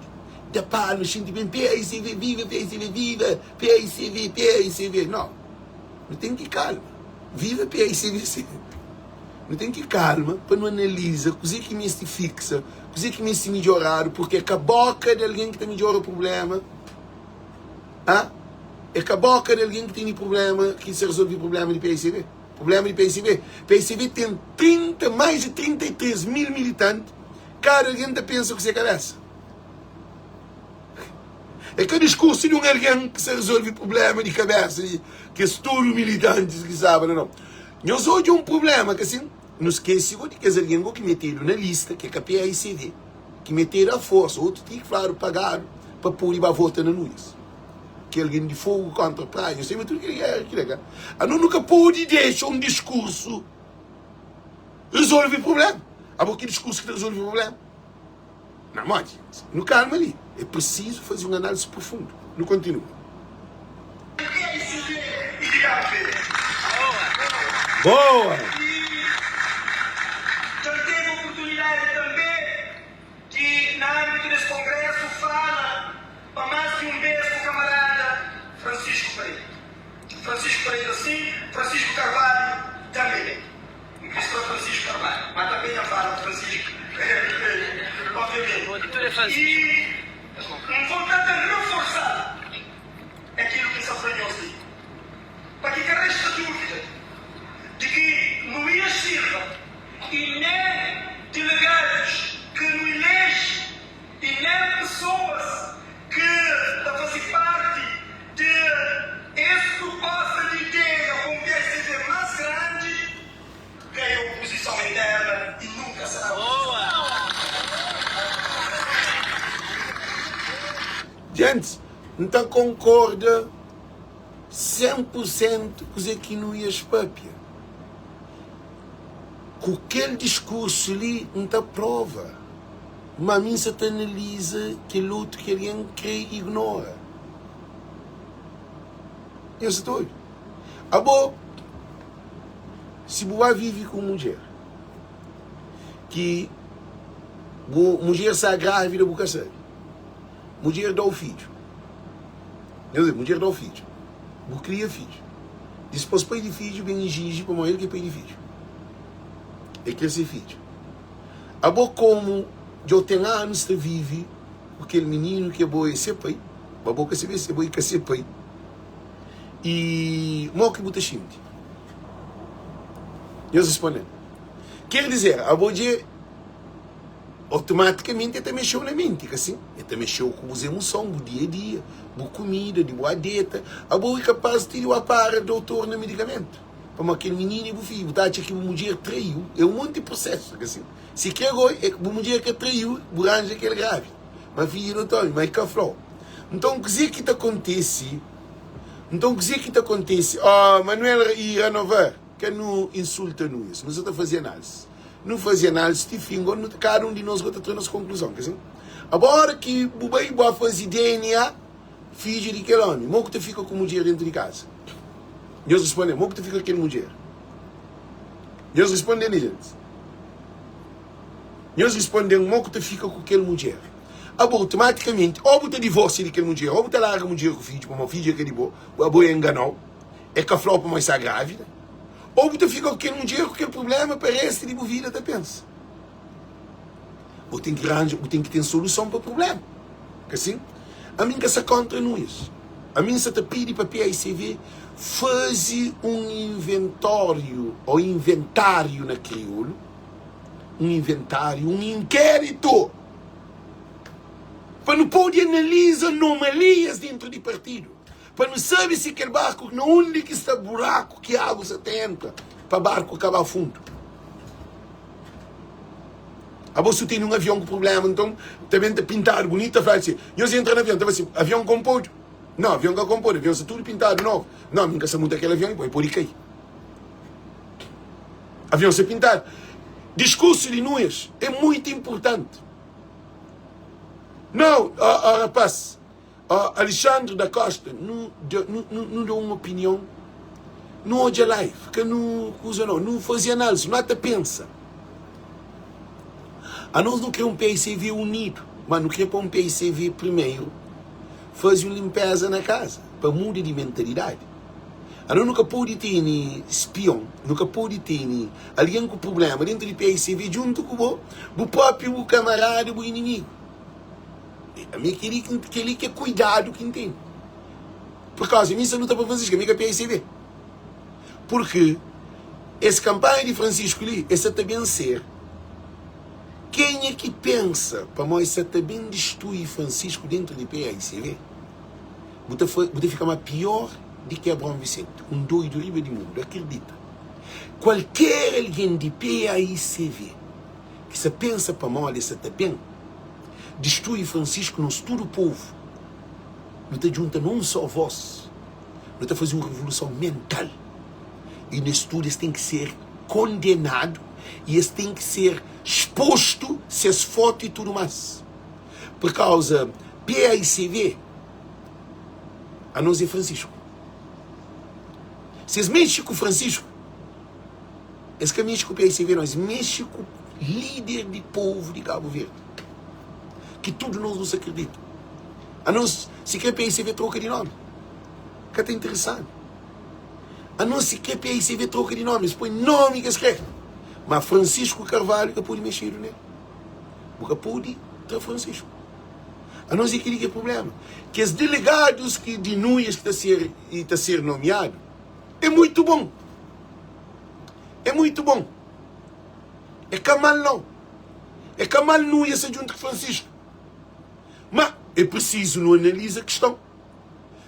Da paz, no sentimento, PAICV viva, PAICV viva, PAICV. Não. Não tem que calma. Viva PAICV. Não tem que calma para não analisar, coisa que me se fixa, coisa que me se melhorar, porque é com a boca de alguém que está melhorando o problema. É com a boca de alguém que tem problema, que se resolve o problema de PAICV. Problema de PAICV. PAICV tem mais de 33 mil militantes, cada alguém pensa que se cabeça. É que o discurso de alguém que se resolve o problema de cabeça, que é todos os militantes que sabem, não. Nós hoje um problema que assim, não esquece de que alguém que meteram na lista, que é a PAICV, que meteram a força, outro tem que, claro, pagar para pôr e votar na nuvens. Que alguém de fogo contra a praia, eu sei mas tudo que é. A não nunca pode deixar um discurso resolver o problema. Há que discurso que resolve o problema. Não, mas, no calma ali. É preciso fazer uma análise profunda. Não continua. Boa! Já teve a oportunidade também de, na âmbito desse congresso, fala para mais de um vez com o camarada Francisco Pereira, sim, Francisco Carvalho também. O ministro Francisco Carvalho, mas também a fala de Francisco obviamente. E vontade de reforçar aquilo que Safranhoso, para que resta dúvida de que Luís Silva e nem delegados que não elegem e nem pessoas que fazem parte de essa proposta de ideia com o PSDB mais grande ganham oposição interna Gente, não concorda 100% com o que não ia espápia. Com aquele discurso ali, não está prova. Mas a mim se analisa que o outro que alguém crê e ignora. Eu estou. Bom, se você vive com mulher, que mulher está grávida, você sabe. Mulher dá o filho. Mulher dá o filho. Você cria filho. Depois pai de filho, vem exige para ele que é pai de filho. É crescer filho. Bom, como eu tenho anos de vive, aquele menino que é bom é ser pai, a boca se vê se é bom é ser pai. E mal que você chinte. Eu respondo. Quer dizer, a bodia automaticamente até mexeu na mente, assim. Até mexeu com as emoções, do dia a dia, boa comida, de boa dieta. A boa é capaz de tirar a para do doutor no medicamento. Para aquele menino e o filho, tá que a mulher traiu, é um monte de processo, assim. Se quer agora, é a mulher que traiu, buranja que ele grave. Mas filho não tome, mas que flor. Então, o que está acontece? Manuel e Renovar, que não insulta isso, nós estamos fazendo análise. Não fazia análise de fim, cada um de nós está tendo as conclusões, assim. Agora que o bem vai fazer DNA, filho de aquele homem, como que fica com a mulher dentro de casa? Deus responde, como que fica com aquela mulher? Deus responde, gente. Deus responde, como que fica com aquela mulher? Automaticamente, ou você divórcio daquela mulher, ou você larga a mulher com o filho, como a filha que ele a boa enganou, é que a flor para mais grávida, ou você fica com aquele mulher, com aquele problema, parece que a vida até pensa. Ou tem que ter solução para o problema. Assim? A mim que se contra não isso. A mim se te pede para PICV, faz um inventário, ou inventário na crioulo, um inquérito, para não poder analisar anomalias dentro do partido, para não saber se aquele barco, onde que está buraco, que água se tenta, para o barco acabar fundo. A você tem um avião com problema, então também está pintado bonito, fala assim, eu se entra no avião, estava assim, avião com pôde. Não, avião com pôde, avião se tudo pintado novo. Não, nunca se muda aquele avião e pode cair. Avião se pintado. Discurso de nós é muito importante. Não, rapaz, Alexandre da Costa não deu uma opinião, não hoje live, que não fazia análise, não até pensa. A nós não queremos um PICV unido, mas não queremos um PICV primeiro fazer uma limpeza na casa, para mudar de mentalidade. A nós nunca pode ter espião, nunca pode ter alguém com problema dentro do PICV junto com o próprio camarada, o inimigo. A minha queria que é cuidado quem tem. Por causa disso, não está para Francisco, a minha PICV. Porque essa campanha de Francisco ali, essa também ser. Quem é que pensa para nós também destruir Francisco dentro do PICV? Você fica mais pior do que Abraão Vicente, um doido livre de mundo, acredita. Qualquer alguém de PICV que se pensa para nós também destrui Francisco, nós todo o povo. Não está junta não só voz, não está fazendo uma revolução mental. E nesse tudo eles têm que ser condenado e eles têm que ser exposto, seus fotos e tudo mais. Por causa PICV, a nós é Francisco. Se eles mexem com Francisco, eles que mexem com o PICV, nós mexem com o líder de povo de Cabo Verde. Que tudo nós não se acredita. A nós, se quer PICV, troca de nome. Que está interessante. A nós, se quer PICV, troca de nome. Eles põem nome que escreve. Mas Francisco Carvalho, que pode mexer nele. Porque pode ter Francisco. A nós, aquele que é problema. Que os delegados que de Núñez que está a ser nomeado, é muito bom. É muito bom. É Kamal não. É Kamal Núñez junto com Francisco. Mas é preciso não analisar a questão.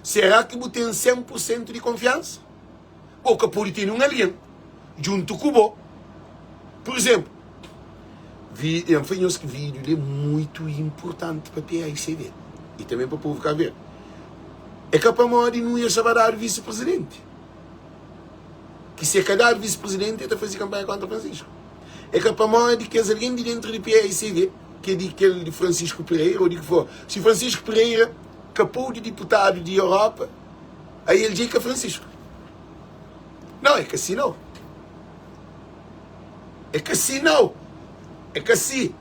Será que você tem 100% de confiança? Ou que pode ter um alien junto com o Por exemplo, que vídeo é muito importante para a PICV. e também para o povo Cabo Verde. É que para Modi não ia chamar dar vice-presidente. Que se é cada vice-presidente está a fazer campanha contra Francisco. É que para Modi que é alguém de dentro do PAICV, que é de Francisco Pereira, ou de que for. Se Francisco Pereira capou de deputado de Europa, aí ele diz que é Francisco. Não, é que assim não. É que assim não. É que assim.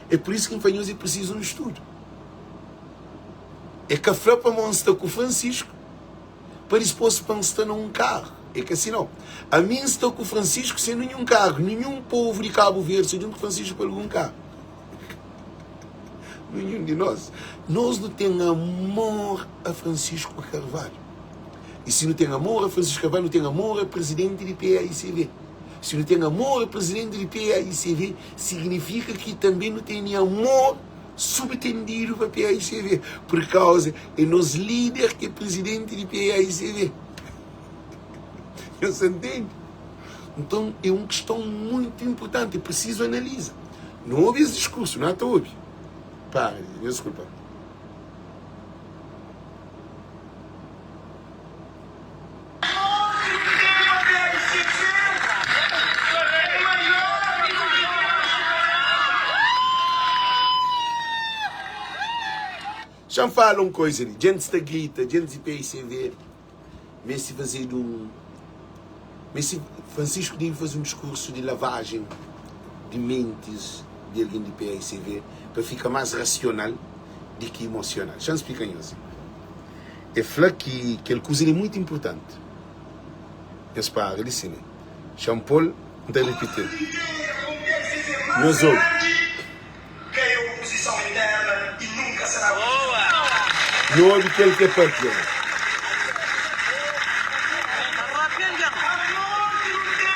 É por isso que em Fanhoso é preciso um estudo. É que a Frapa está com o Francisco para expor-se para estar num carro. É que assim não. A mim estou com o Francisco sem nenhum carro. Nenhum povo de Cabo Verde se junto com o Francisco para algum carro. Nenhum de nós. Nós não temos amor a Francisco Carvalho. E se não tem amor a Francisco Carvalho, não tem amor a presidente do PAICV. Se não tem amor a presidente do PAICV, significa que também não tem amor subtendido para o PAICV. Por causa é nos líder que é presidente do PAICV. Você entende? Então é uma questão muito importante. Preciso analisar. Não ouve esse discurso, não é ouve. Para, desculpa. Já falam uma coisa ali. Gente está grita, gente de PICV. Mas se fazer Mas se Francisco deve fazer um discurso de lavagem de mentes de alguém de PICV para ficar mais racional do que emocional. Já explica isso. É falar que aquela coisa é muito importante. Esse para ele sim. Jean Paul está repetindo. Nós outros. Que é oposição interna e nunca será. Não houve aquele que é partido.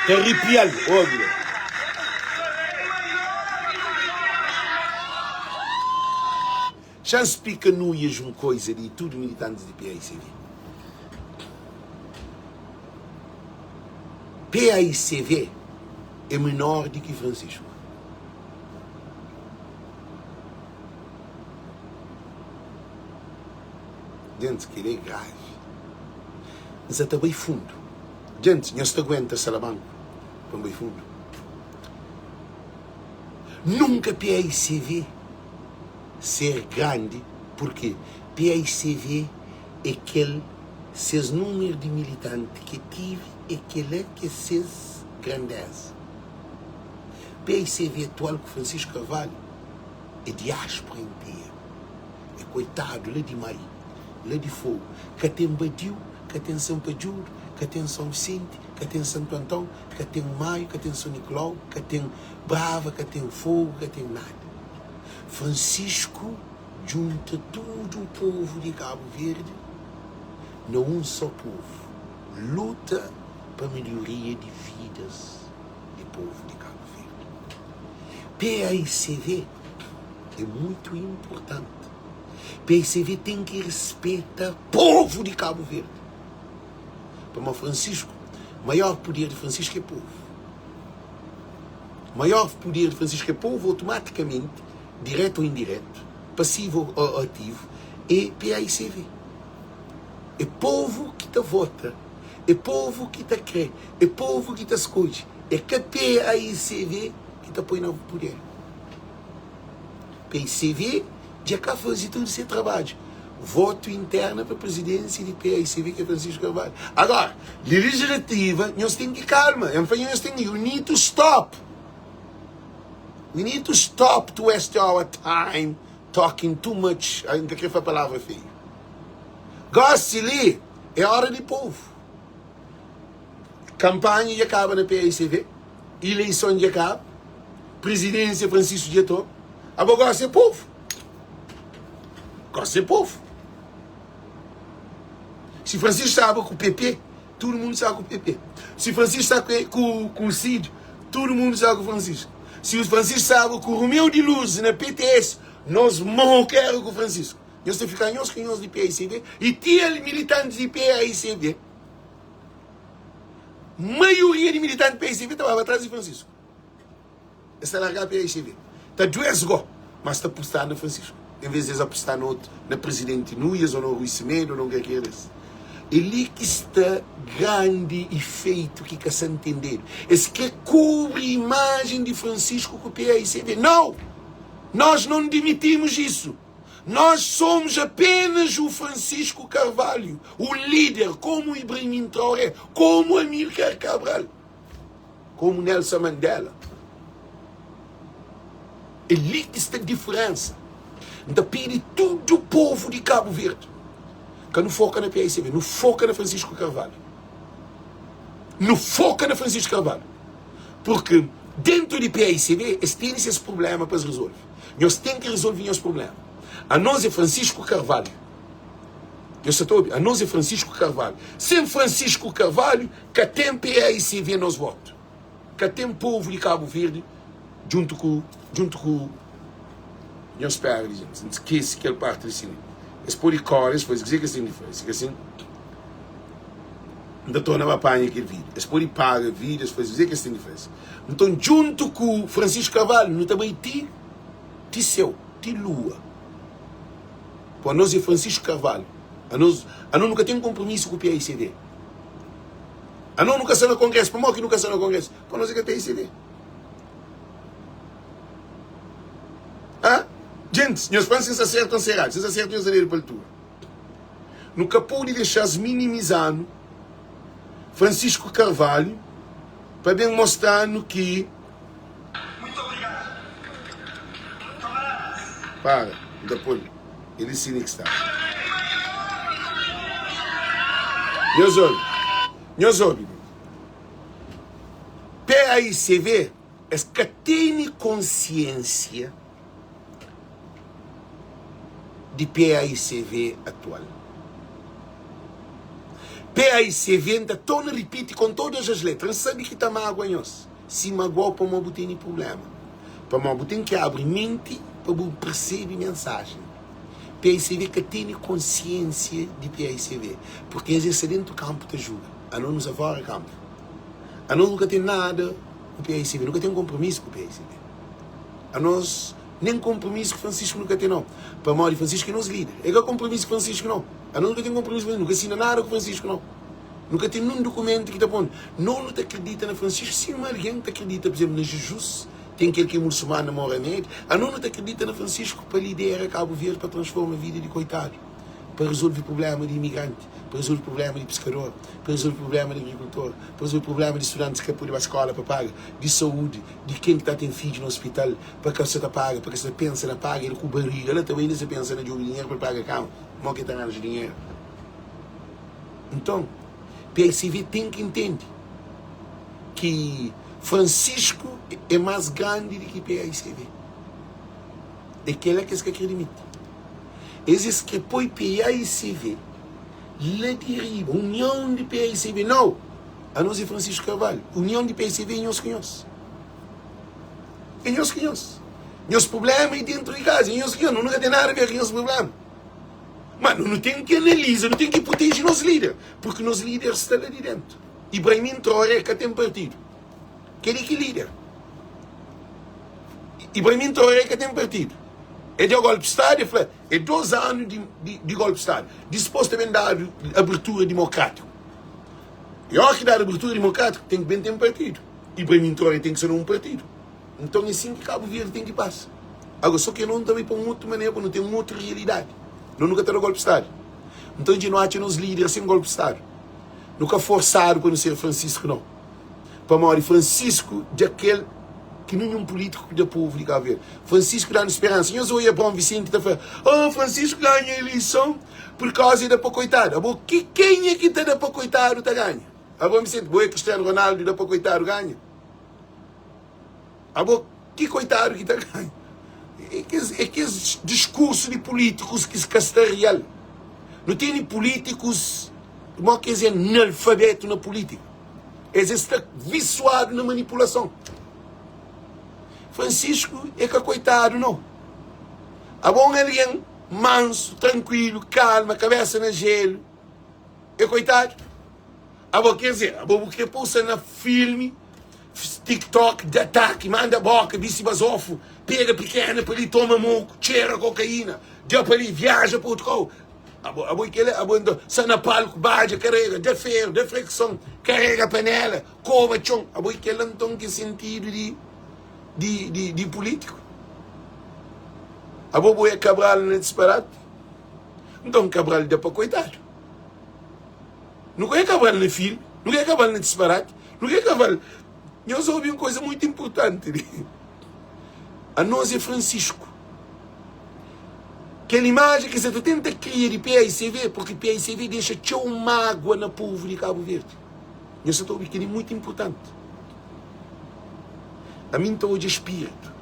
É arrepiado, óbvio. Já explica não ias uma coisa de tudo militantes de PAICV. PAICV é menor do que Francisco. Gente, que ele é grave. Mas até bem fundo. Gente, não se aguenta Salamanca. Para bem fundo. Nunca PAICV ser grande, porque PAICV é aquele seus número de militantes que tive e aquele que seus grandeza. PAICV atual com Francisco Carvalho é diáspora inteira. É coitado, lá de Maio, lá de Fogo, que tem Badiu, que tem São Pedro, que tem São Vicente, que tem Santo Antão, que tem Maio, que tem São Nicolau, que tem Brava, que tem Fogo, que tem nada. Francisco junta todo o povo de Cabo Verde não um só povo. Luta para a melhoria de vidas do povo de Cabo Verde. PAICV é muito importante. PAICV tem que respeitar o povo de Cabo Verde. Para o Francisco, o maior poder de Francisco é povo. O maior poder de Francisco é povo, automaticamente, direto ou indireto, passivo ou ativo, é PAICV. É povo que te vota, é povo que te crê, é povo que te escolhe. É que a PAICV que te põe no poder. PAICV já cá faz todo esse trabalho. Voto interno para a presidência de PAICV, que é Francisco Carvalho. Agora, legislativa, nós temos que calma. Nós temos que, we need to stop. We need to stop to waste our time talking too much. Ainda que foi a palavra feia. Goste ali, é hora de povo. Campanha já acaba na PAICV, eleição já acaba, presidência Francisco Getó. Agora gosta é povo. Gosta é povo. Se Francisco estava com o PP, todo mundo estava com o PP. Se Francisco está com o Cid, todo mundo estava com o Francisco. Se o Francisco estava com o Romeu de Luz na PTS, nós não queremos com o Francisco. Nós temos que ficar nós com nós de PAICV e tinha militantes de PAICV. A maioria de militantes de PAICV estava atrás de Francisco. Está largado PAICV. Está duas go, mas está postado no Francisco. em vez de apostar no outro, na presidente Núñez ou no Rui Semedo, ou não queres. Ele que está grande efeito que se entender. Esse que cobre a imagem de Francisco com o PAICV. Não! Nós não demitimos isso. Nós somos apenas o Francisco Carvalho, o líder, como Ibrahim Traoré, como Amílcar Cabral, como Nelson Mandela. Ele que está a diferença. Então pede todo o povo de Cabo Verde que não foca na PAICV, não foca na Francisco Carvalho. Não foca na Francisco Carvalho. Porque dentro de PAICV, eles têm esse problema para resolver. Nós temos que resolver os problemas. A nós é Francisco Carvalho. A nós é Francisco Carvalho. Sem Francisco Carvalho, que tem PAICV nos votos. Que tem povo de Cabo Verde, junto com não espera, gente. Esquece aquela parte assim. Esse policoras, foi dizer que assim diferença. Que assim, ainda estou na apanha aquele vídeo. Esse polipaga vídeos, foi dizer que assim diferença. Então, junto com Francisco Carvalho, não também ti céu, ti lua. Para nós é Francisco Carvalho. A nós nunca tem um compromisso com o PAICV. A nós nunca está no Congresso. Para nós que nunca está no Congresso. Para nós é que é PAICV. Gente, nós pensamos que acertam cerrados. Vocês acertam os areiros para a tua. Nunca pode deixar minimizando Francisco Carvalho para bem mostrando que... Muito obrigado. Para, depois. Ele sim que está. Meus ouvintes. PAICV é que tem consciência de PAICV atual. PAICV ainda torna repite com todas as letras. Sabe que está mágoa em nós. Se magoou para não ter problema. Para não ter que abrir mente para perceber mensagem. PAICV que tem consciência de PAICV. Porque às vezes dentro do campo te ajuda. A não nos avó a campo. A nós nunca tem nada com o PAICV. Nunca tem um compromisso com o PAICV. A nós nem compromisso que Francisco nunca tem, não. Para Mauro e Francisco é nosso líder. É que é compromisso com Francisco, não. A nós nunca tem compromisso com Francisco. Nunca assina nada com Francisco, não. Nunca tem nenhum documento que está pondo. Não te acredita na Francisco. Se alguém te acredita, por exemplo, na Jesus, tem aquele que é muçulmano na Mohamed. A não te acredita na Francisco para liderar Cabo Verde, para transformar a vida de coitado. Para resolver o problema de imigrante. Para resolver o problema de pescador. Para resolver o problema de agricultor. Para resolver o problema de estudantes que podem ir à escola para pagar. De saúde. De quem está tem filho no hospital. Para que você paga. Para que você pensa na paga. Ele com barriga. Ela também não se pensa na dinheiro para pagar cão. Não que está ganhando dinheiro. Então, PAICV tem que entender que Francisco é mais grande do que PAICV. É que ela que se acredita. Eles que põe PAICV lá de riba, união de PAICV, não. A nós é Francisco Carvalho. União de PAICV é nós que nós. É nós que nós. Meus problemas é dentro de casa, é nós que nós. Não tem nada a ver com os problemas. Mas não tem que analisar, não tem que proteger os líderes. Porque os líderes estão lá de dentro. Ibrahim Traoré que tem partido. Que é que líder? Ibrahim Traoré que tem partido. É de golpe de Estado, é 2 anos de golpe de Estado. Disposto a dar abertura democrática. E a hora que dá abertura democrática, tem que bem ter um partido. Ibrahim Traoré tem que ser um partido. Então é assim que Cabo Verde tem que passar. Agora, só que não também para uma outra maneira, para não ter uma outra realidade. Não nunca ter golpe de Estado. Então a gente não acha nos líderes sem golpe de Estado. Nunca forçaram para não ser Francisco, não. Para morrer Francisco de aquele que nenhum político da povo de Cabo Verde. Francisco dá esperança. Eu sou o Bom Vicente que está falando, Francisco ganha a eleição por causa da pacoitada. Quem é que está da pacoitada está ganha? Bom Vicente, boa Cristiano Ronaldo da pacoitada ganha. Que coitado que está ganha? É que esse discurso de políticos que se casta real. Não tem políticos, como quer dizer, analfabeto na política. Eles estão viciados na manipulação. Francisco é que coitado, não. A bom alguém manso, tranquilo, calma, cabeça no gelo. É coitado. A bom quer dizer, a bom que pulsa na filme, TikTok de ataque, manda a boca, bici basofo, pega pequena para ele toma moco, cheira cocaína, já para ele viaja para outro carro. Abo aquele, sai na palco, baixa, carrega, de ferro, de fricção, carrega a panela, cova, chão. Abo aquele não tem que sentido de político. Abo é Cabral não é disparado. Então Cabral dá para coitado. Não é Cabral no filho, não é Cabral no disparate, não é Cabral. Eu soube uma coisa muito importante. A nós é Francisco. Aquela imagem que você tenta criar de PAICV, porque PAICV deixa tão mágoa na povo de Cabo Verde. Eu só estou que é muito importante. A mim estou de espírito.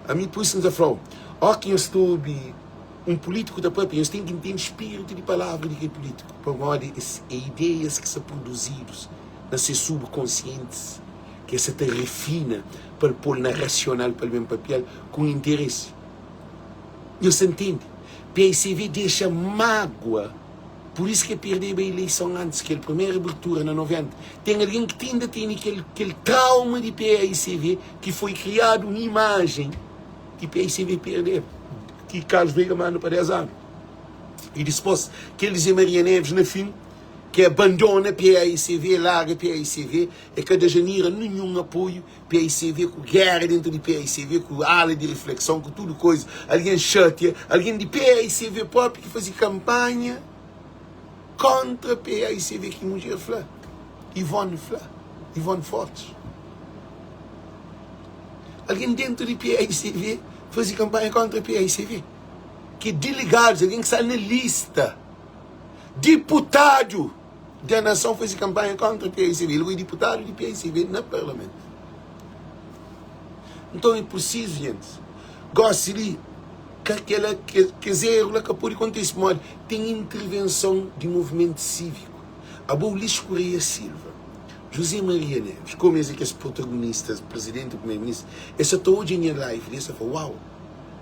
A mim, por isso, não falou, ó, que eu estou um político da própria, eu tenho que entender espírito de palavra de que é político. Para modo, ideias que são produzidas nas seus subconscientes, que se te refina para pôr na racional para o mesmo papel, com interesse. Eu se entende. PAICV deixa mágoa. Por isso que perdeu a eleição antes, que a primeira abertura na 90. Tem alguém que ainda tem aquele trauma de PAICV, que foi criado uma imagem que PAICV perdeu. Que Carlos Veiga manda para 10 anos. E depois, que eles e Maria Neves, no fim, que abandona PAICV, larga PAICV, e cada janeiro nenhum apoio, PAICV com guerra dentro de PAICV, com ala de reflexão, com tudo coisa, alguém chateia, alguém de PAICV próprio que fazia campanha contra PAICV que mulher Flá, Ivone Fortes. Alguém dentro de PAICV fazia campanha contra PAICV, que delegados, alguém que está na lista, deputado da nação fez campanha contra o PAICV. Ele foi deputado de PAICV no parlamento. Então é preciso, gente, gosto de que zero que pode acontecer, mas tem intervenção de movimento cívico. A Luís Correia Silva, José Maria Neves, como é que os protagonistas, presidente e primeiro-ministro, essa toda em live, essa foi, uau,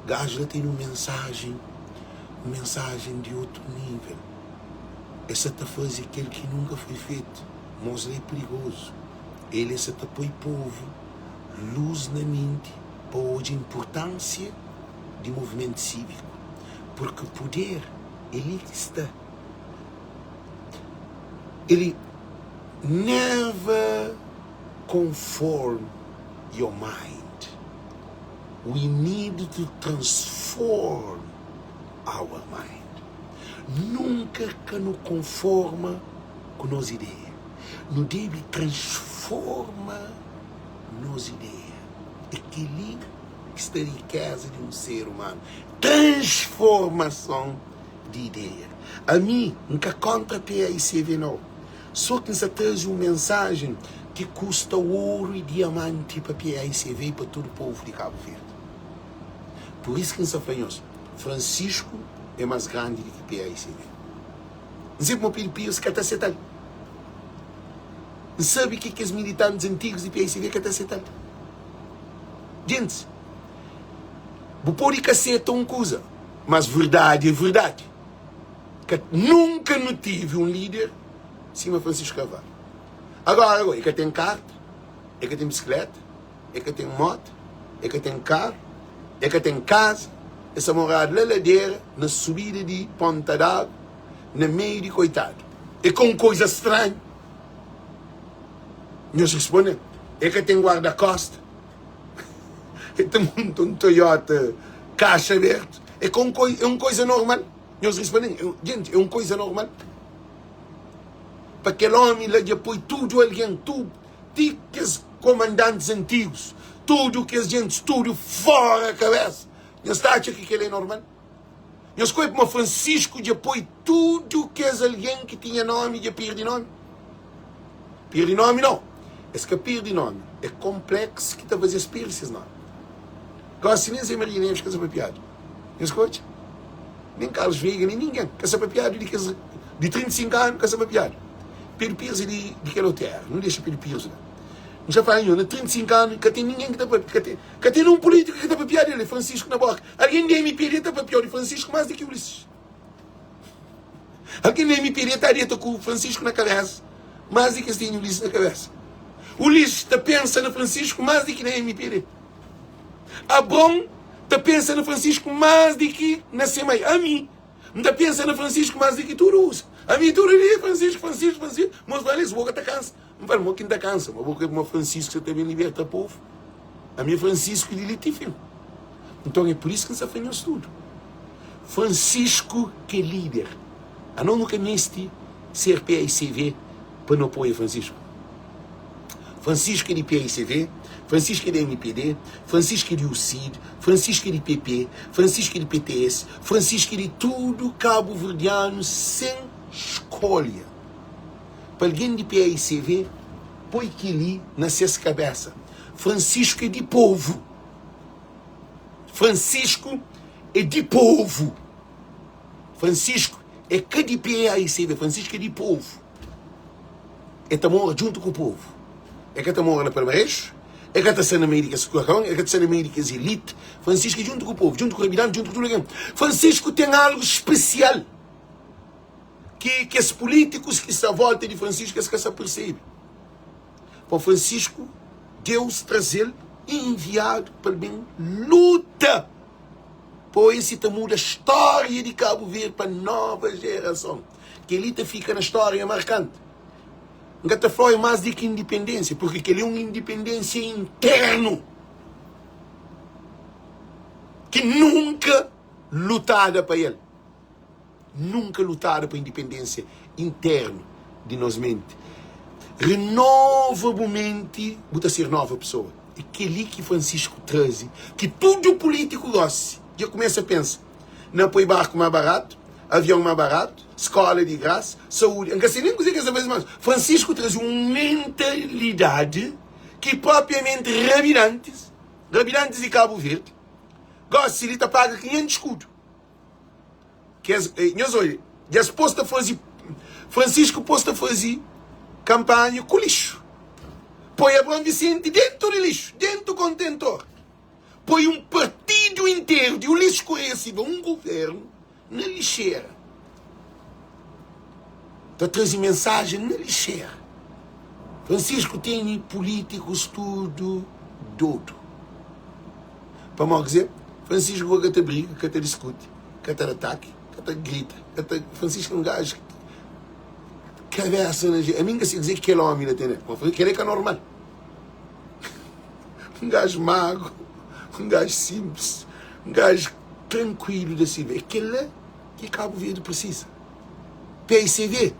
gajo tem uma mensagem de outro nível. Essa está fazendo aquilo que nunca foi feito. Mas é perigoso. Ele essa está põe povo, luz na mente, para hoje a importância de movimento cívico. Porque o poder, ele está. Ele never conform your mind. We need to transform our mind. Nunca que nos conforma com nossa ideia. Não deve transformar nossa ideia. Aquilo que está em casa de um ser humano. Transformação de ideia. A mim, nunca contra PAICV não. Só que você traz uma mensagem que custa ouro e diamante para PAICV e para todo o povo de Cabo Verde. Por isso que nós falamos, Francisco é mais grande do que PAICV. Não sei como o Pires que está setado. Não sabe o que os militantes antigos de PAICV que está setado. Gente, vou pôr de caceta uma coisa, mas verdade é verdade. Que nunca não tive um líder cima Francisco Carvalho. Agora, é que tem carta, é que tem bicicleta, é que tem moto, é que tem carro, é que tem casa, essa morada na ladeira, na subida de Ponta d'Água, no meio de coitado. É com coisa estranha. Nós respondemos, é que tem guarda-costa, é tem um Toyota caixa aberto, é uma coisa normal. Nós respondemos, gente, é uma coisa normal. Para aquele homem lá depois tudo alguém, tudo, os comandantes antigos, tudo que a gente, tudo fora a cabeça. Nós está achando que aquilo é normal? Nós coisa para Francisco depois tudo que as alguém que tinha nome de perde nome. Perde nome não. Esse que perde nome é complexo que está fazendo esses nomes. Gosto nem de Maria Neves que essa piada. Não escute? Nem Carlos Veiga, nem ninguém. Que essa piada de 35 anos, que essa piada. Pedro Pires de aquela terra. Não deixa Pedro Pires lá. Não já fala, não, 35 anos, que tem ninguém que está para que tem um político que está para piada ele, Francisco na boca. Alguém da MPD está para pior de Francisco mais do que Ulisses. Alguém da MPD está direto com o Francisco na cabeça, mais do que tem Ulisses na cabeça. Ulisses está pensa no Francisco mais do que na MPD. A bom, tá pensa no Francisco mais do que na semana. A mim, não tá pensa no Francisco mais do que tudo usa. A mim tudo ali, Francisco. Mas vale isso, boca tá cansa. Não fala, mas quem tá cansa? Mas boca é Francisco, você também liberta o povo. A minha Francisco de litífio. Então é por isso que nós fazemos tudo. Francisco que é líder. A não nunca neste ser PICV para não apoiar Francisco. Francisco é de PICV, Francisco é de MPD, Francisco é de UCID, Francisco é de PP, Francisco é de PTS, Francisco é de tudo cabo-verdiano sem escolha. Para alguém de PICV, põe que ali na sua cabeça. Francisco é de povo. Francisco é de povo. Francisco é que de PICV, Francisco é de povo. É tamor junto com o povo. É que tamor na Palmeiras, é que está na América Socorrão, é que está na América Elite. Francisco é junto com o povo, junto com o habitante, junto com tudo aquilo. Francisco tem algo especial que os políticos que estão à volta de Francisco que se percebem. Para Francisco, Deus traz-ele enviado para bem luta. Por esse tamanho da história de Cabo Verde para a nova geração. Que ele fica na história marcante. Não está falando mais de que independência, porque ele é uma independência interna. Que nunca lutada para ele. Nunca lutada para a independência interna de nós mente. Renova o mente, bota ser nova pessoa. É aquele que Francisco traz, que tudo político gosta. E eu começo a pensar, não põe barco mais barato, avião mais barato, escola de graça, saúde. Não sei nem dizer que essa vez mais. Francisco traz uma mentalidade que propriamente rabirantes de Cabo Verde, gosta de pagar 500 escudos. Que as posta fazer, Francisco posta fazer campanha com lixo. Põe a Bom Vicente dentro do lixo, dentro do contentor. Põe um partido inteiro de um lixo conhecido, um governo, na lixeira. Está trazendo mensagem na lixeira. Francisco tem políticos tudo doido. Para mal dizer, Francisco que te briga, que te discute, que te ataque, que te grita. Francisco é um gajo cabeça na gente. A mim que se dizer que ele é homem, que ele é normal. Um gajo mago, um gajo simples, um gajo tranquilo de se ver. Aquele que Cabo Verde precisa. PICV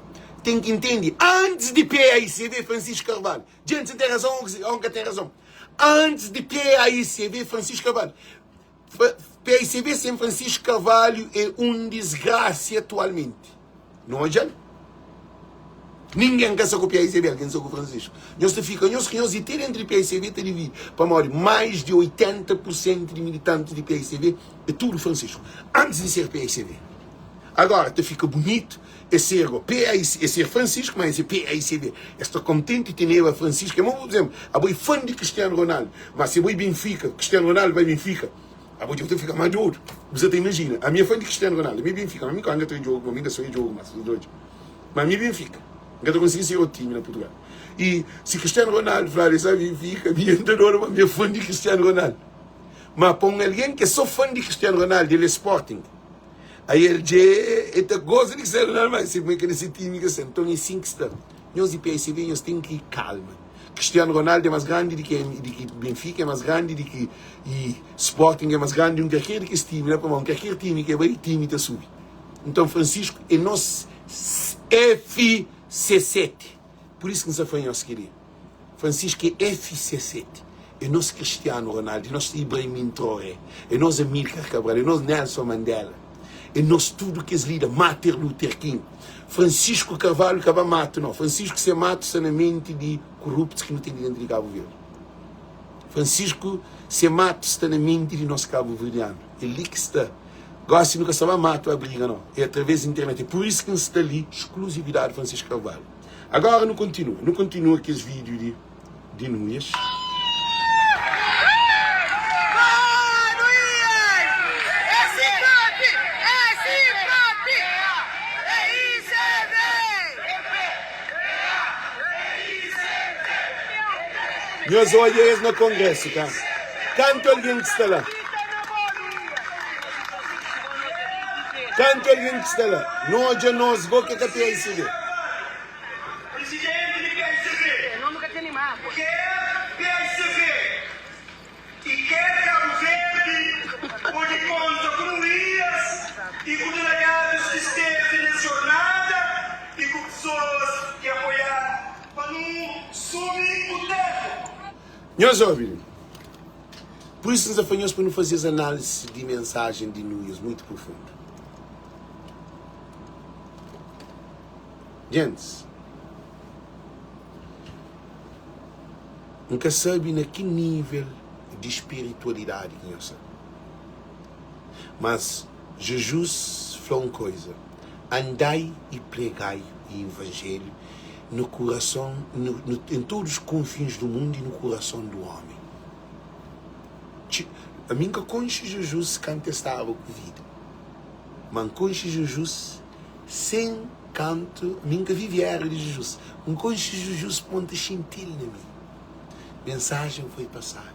tem que entender. Antes de PICV, Francisco Carvalho. Gente, tem razão, onde tem razão. Antes de PICV, Francisco Carvalho. PICV sem Francisco Carvalho é um desgraça atualmente. Não adianta. Ninguém quer só com o PICV, alguém só com o Francisco. Nós ter entre PICV e televisão. Para morrer, mais de 80% de militantes de PICV é tudo Francisco. Antes de ser PICV. Agora, te fica bonito é ser Francisco, mas é PICV. Estou contente de ter a Francisco. Eu, por exemplo, eu sou fã de Cristiano Ronaldo, mas se eu vou Benfica, Cristiano Ronaldo vai Benfica. Eu vou ficar mais doido. Você imagina, a minha fã de Cristiano Ronaldo, a minha Benfica, a minha ainda tem jogo, ainda sou jogo, mas a minha Benfica. Nunca consegui ser outro time na Portugal. E se Cristiano Ronaldo falar isso, Benfica, minha entendedora, minha fã de Cristiano Ronaldo. Mas para alguém que é só fã de Cristiano Ronaldo, ele é Sporting. Aí ele gosta de Cristiano Ronaldo, mas se que nesse time que é então é assim que está. Nós de PICV, nós temos que ir calma. Cristiano Ronaldo é mais grande do que Benfica, é mais grande do que Sporting, é mais grande do que qualquer time, qualquer time que é bem time está subir. Então Francisco é nosso FC7. Por isso que nos afanhamos querer. Francisco é FC7. É nosso Cristiano Ronaldo, é nosso Ibrahim Traoré, é nosso Amílcar Cabral, é nosso Nelson Mandela, é nosso tudo que é líder, Martin Luther King. Francisco Carvalho acaba mato, não. Francisco se mata sanamente de corruptos que não tem dentro de Cabo Verde. Francisco se mata sanamente de nosso Cabo Verdeano. Ele que está. Gosta de nunca saber mato a briga, não. É através da internet. É por isso que está ali, exclusividade Francisco Carvalho. Agora não continua aqueles vídeos de nuas. Meus olhos no Congresso, cara. Canto alguém que está lá. Canto alguém que está lá. Não já nós vou que até esse dia. Presidente do PSV. Quer PSV e quer Cabo Verde por de conta com Luiz e com delegados que esteve na jornada e com pessoas que apoiaram para não sumir o tempo. Meus ouvintes, por isso nos afanhamos para não fazer as análises de mensagem de Núñez muito profundo. Gente, nunca sabe na que nível de espiritualidade que nós somos. Mas Jesus falou uma coisa: andai e pregai o evangelho no coração, em todos os confins do mundo e no coração do homem. A minha concha Jesus canta estava com vida, mas concha Jesus sem canto, a minha viviera de Jesus, um concha Jesus ponta gentil na mim. Mensagem foi passada.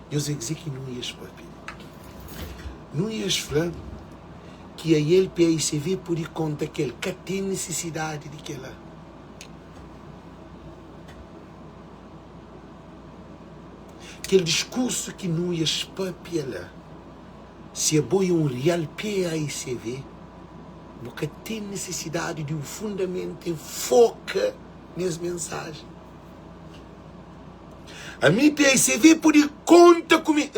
Deus vai dizer que não ias papi. Não ias falar que a ele PICV por conta que ele tem necessidade de que ela. Aquele discurso que não ias papi ela. Se é bom um real PICV, porque tem necessidade de um fundamento e foca nas mensagens. A minha PICV por conta comigo.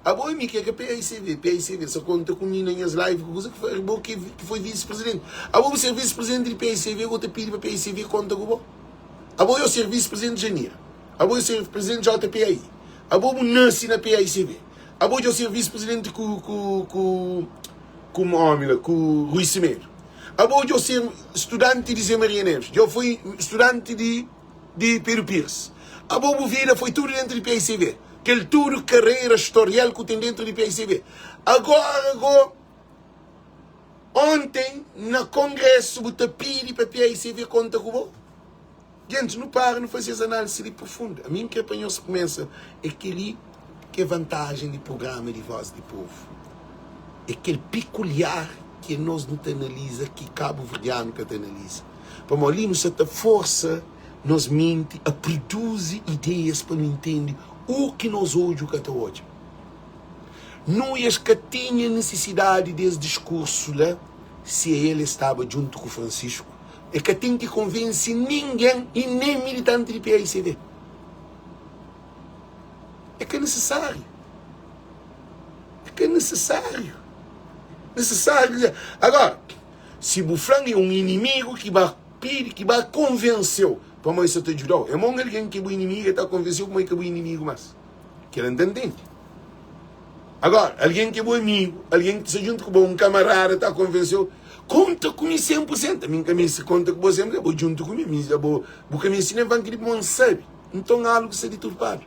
A boa amiga que é PICV só conta comigo nas lives, coisa que foi bom que foi vice-presidente. A boa ser vice-presidente de PICV, eu te pedi para PICV conta com o a boa eu ser vice-presidente de Janeiro. A boa eu ser presidente de JPI. A boa eu nasci na PICV. A boa eu ser vice-presidente com Rui Semedo. A boa eu ser estudante de Zé Maria Neves. Eu fui estudante de Pedro Pires. A boa vida foi tudo dentro de PICV. Aquele tudo carreira historial que tem dentro de PICV. Agora, ontem, no congresso, o tapiri para PICV conta com o gente, não para, não faz essa análise ali profunda. A mim que apanhou-se começa é aquele que é vantagem do programa de Voz do Povo. É aquele peculiar que nós não te analisa, que Cabo Verdeano que te analisa. Para ali, não se força, nós mente, a produzir ideias para não entender o que nós hoje, o que até hoje. Não é que tinha necessidade desse discurso lá, se ele estava junto com Francisco. É que tem que convencer ninguém e nem militante de PICV. É que é necessário. É que é necessário. Necessário. Agora, se Bufrang é um inimigo que vai pedir, que vai convencer, para mais isso te ajudou. É bom alguém que é o inimigo está convencido como é que é o inimigo, mas que ele entende. Agora, alguém que é bom amigo, alguém que se junta com um camarada está convencido, conta comigo 100%. A minha camisa conta com você, eu vou junto comigo. Eu vou camisa nem vai querer não sabe. Então algo se deturpado.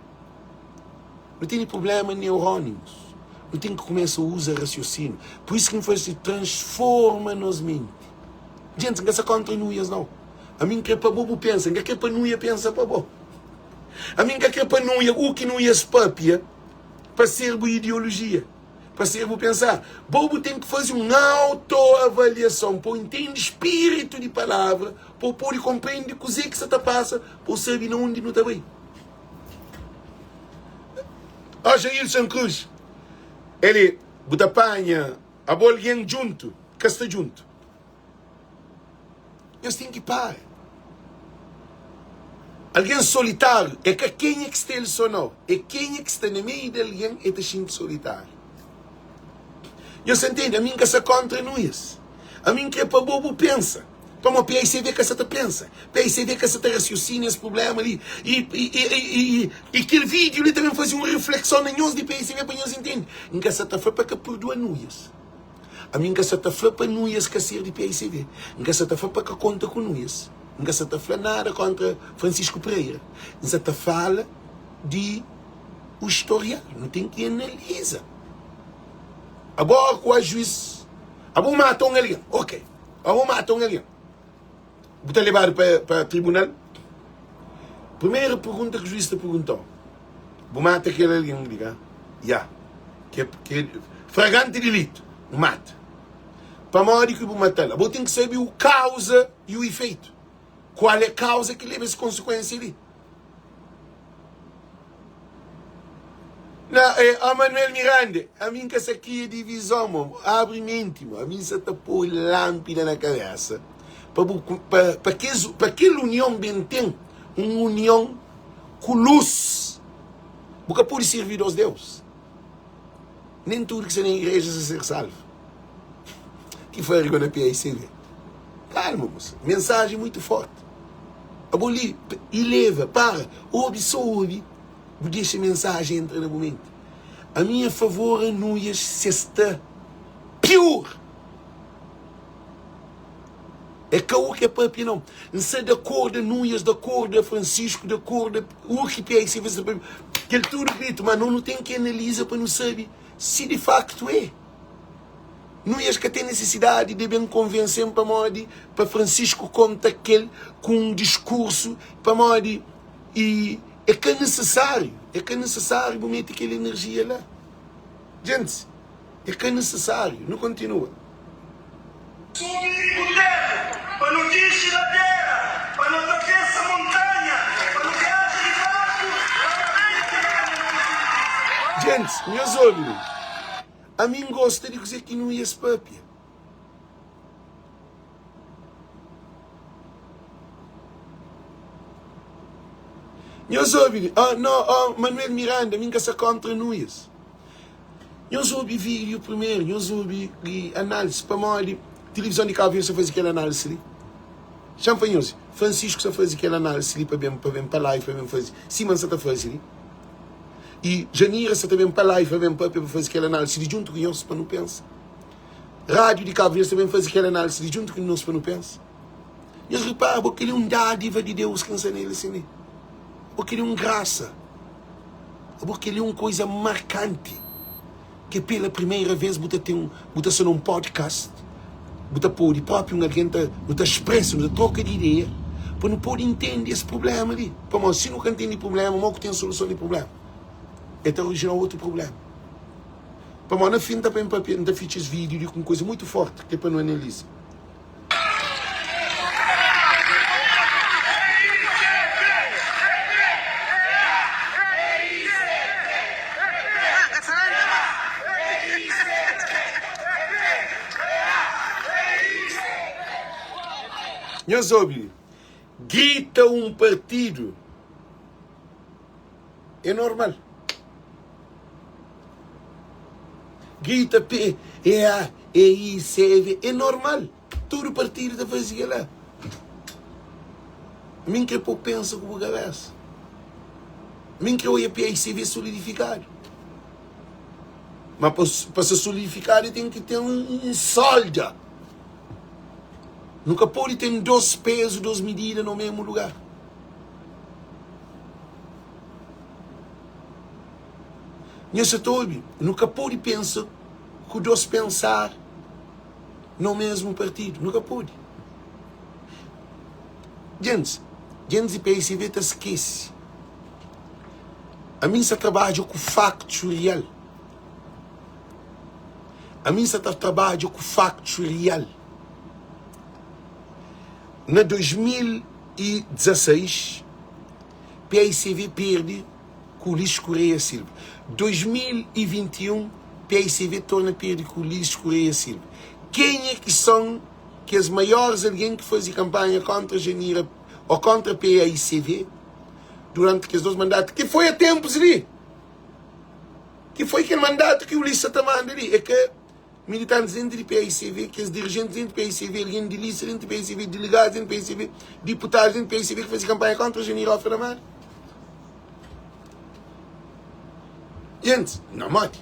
Não tem problema neurônimos. Não tem que começar a usar raciocínio. Por isso que não faz se transforma nas mentes. Gente, não é contra Núñez, não. A mim que é para bobo pensa, que é para Núñez pensa para bobo. A mim que é para Núñez, o que Núñez papia, para ser boa ideologia. Para ser bom pensar. Bobo tem que fazer uma autoavaliação, para entender espírito de palavra, para poder compreender o que você está passa, para saber onde não está bem. Ó, Jair São Cruz, ele, Budapanha, a bola alguém junto, que está junto. Nós temos que parar. Alguém solitário, é que quem é que está ele sonou? É quem é que está no meio de alguém e está sendo solitário. Você entende? A mim que essa contra Núñez. A mim que é para bobo pensa. Para uma PICV que essa pensa. PICV que essa raciocina esse problema ali. E aquele vídeo ali também fazia uma reflexão em nós de PICV para nós entender. Em que essa foi para que perdoa Núñez. A mim que essa foi para Núñez que ser de PICV. Em que essa foi para que conta com Núñez. Em que essa fala nada contra Francisco Pereira. Essa fala de o historial. Não tem que analisar. Agora com a juiz, vou matar alguém. Ok. Vou matar alguém. Vou levar para o tribunal. Primeira pergunta que o juiz te perguntou. vou matar aquele ali, liga. Já. Que fragante delito, mata. Para morrer que vou matar ela. Vou ter que saber a causa e o efeito. Qual é a causa que leva essa consequência ali? Não, Manuel Miranda, a mim que essa aqui é divisão, mano. Abre mente, mano. A mim se tá pôr lâmpada na cabeça. Para aquela união bem tem, uma união com luz. Porque pode servir aos deuses. Nem tudo que se na igreja se ser salvo. Que foi na PICV. Calma, moça. Mensagem muito forte. Aboli, eleva, para, ouve, deixa a mensagem entrar no momento. A minha favor não é sexta pior. É que é papi não. Não sei de acordo, não é de acordo, Francisco, de acordo, o que PICV, aquele tudo grito, mas não tem que analisar para não saber se de facto é. Não é que tem necessidade de bem convencer para Francisco conta aquele com um discurso para morrer e é que é necessário meter aquela energia lá. Gente, é que é necessário, não continua. Subir o dedo, para não descer a terra, para não atravessar essa montanha, para não viajar de barco. Gente, meus olhos. A mim gosta de dizer que não ia se papia. Meus ouvi, Manuel Miranda, a mim que se contra nós. Eu ouvi vídeo primeiro, eu ouvi análise para morrer. Televisão de cabo, você faz aquela análise ali. Champanhoso, Francisco só faz aquela análise ali para bem live, para bem fazer. Simão só está fazendo ali. E Janira se também para lá e também para fazer aquela análise de junto com nós para não pensar. Rádio de Cabo Verde também faz aquela análise de junto com nós para não pensar. E eu reparo, porque ele é um dádiva de Deus que ensina ele assim. Porque ele é um graça. Porque ele é uma coisa marcante. Que pela primeira vez você só num podcast. Você pode próprio alguém está expresso, você troca de ideia. Para não poder entender esse problema ali. Para se não entende o problema, não tem solução do problema. Então originar outro problema. Para mim, na fim, está bem papel, não fiz esse vídeo com coisa muito forte, que é para não analisar. Meus ouvintes, grita um partido. É normal. Grita P, EA, EI, CV, é normal. Todo partido está fazendo lá. A mim que eu penso com a cabeça. A mim que eu ia PICV solidificado. Mas para se solidificar tem que ter um solda. Nunca pode ter 2 pesos, 2 medidas no mesmo lugar. Nesse todo, nunca pode pensar que os dois pensar no mesmo partido. Nunca pode. Gente e PICV te esquece. A mim se trabalha com facto real. A mim se trabalha com facto real. Na 2016, PICV perde com o Luís Correia Silva. 2021, PICV torna a perder com o Luís Correia Silva. Quem é que são as maiores alguém que fazem campanha contra Janira ou contra a PICV durante aqueles 2 mandatos? Que foi a tempos ali. Que foi aquele mandato que o Luís está mandando ali. É que militantes dentro do PICV, que os dirigentes dentro do PICV, alguém de lista dentro do PICV, delegados dentro do PICV, deputados dentro do PICV que fazem campanha contra Janira Alframar. Gente, não mate.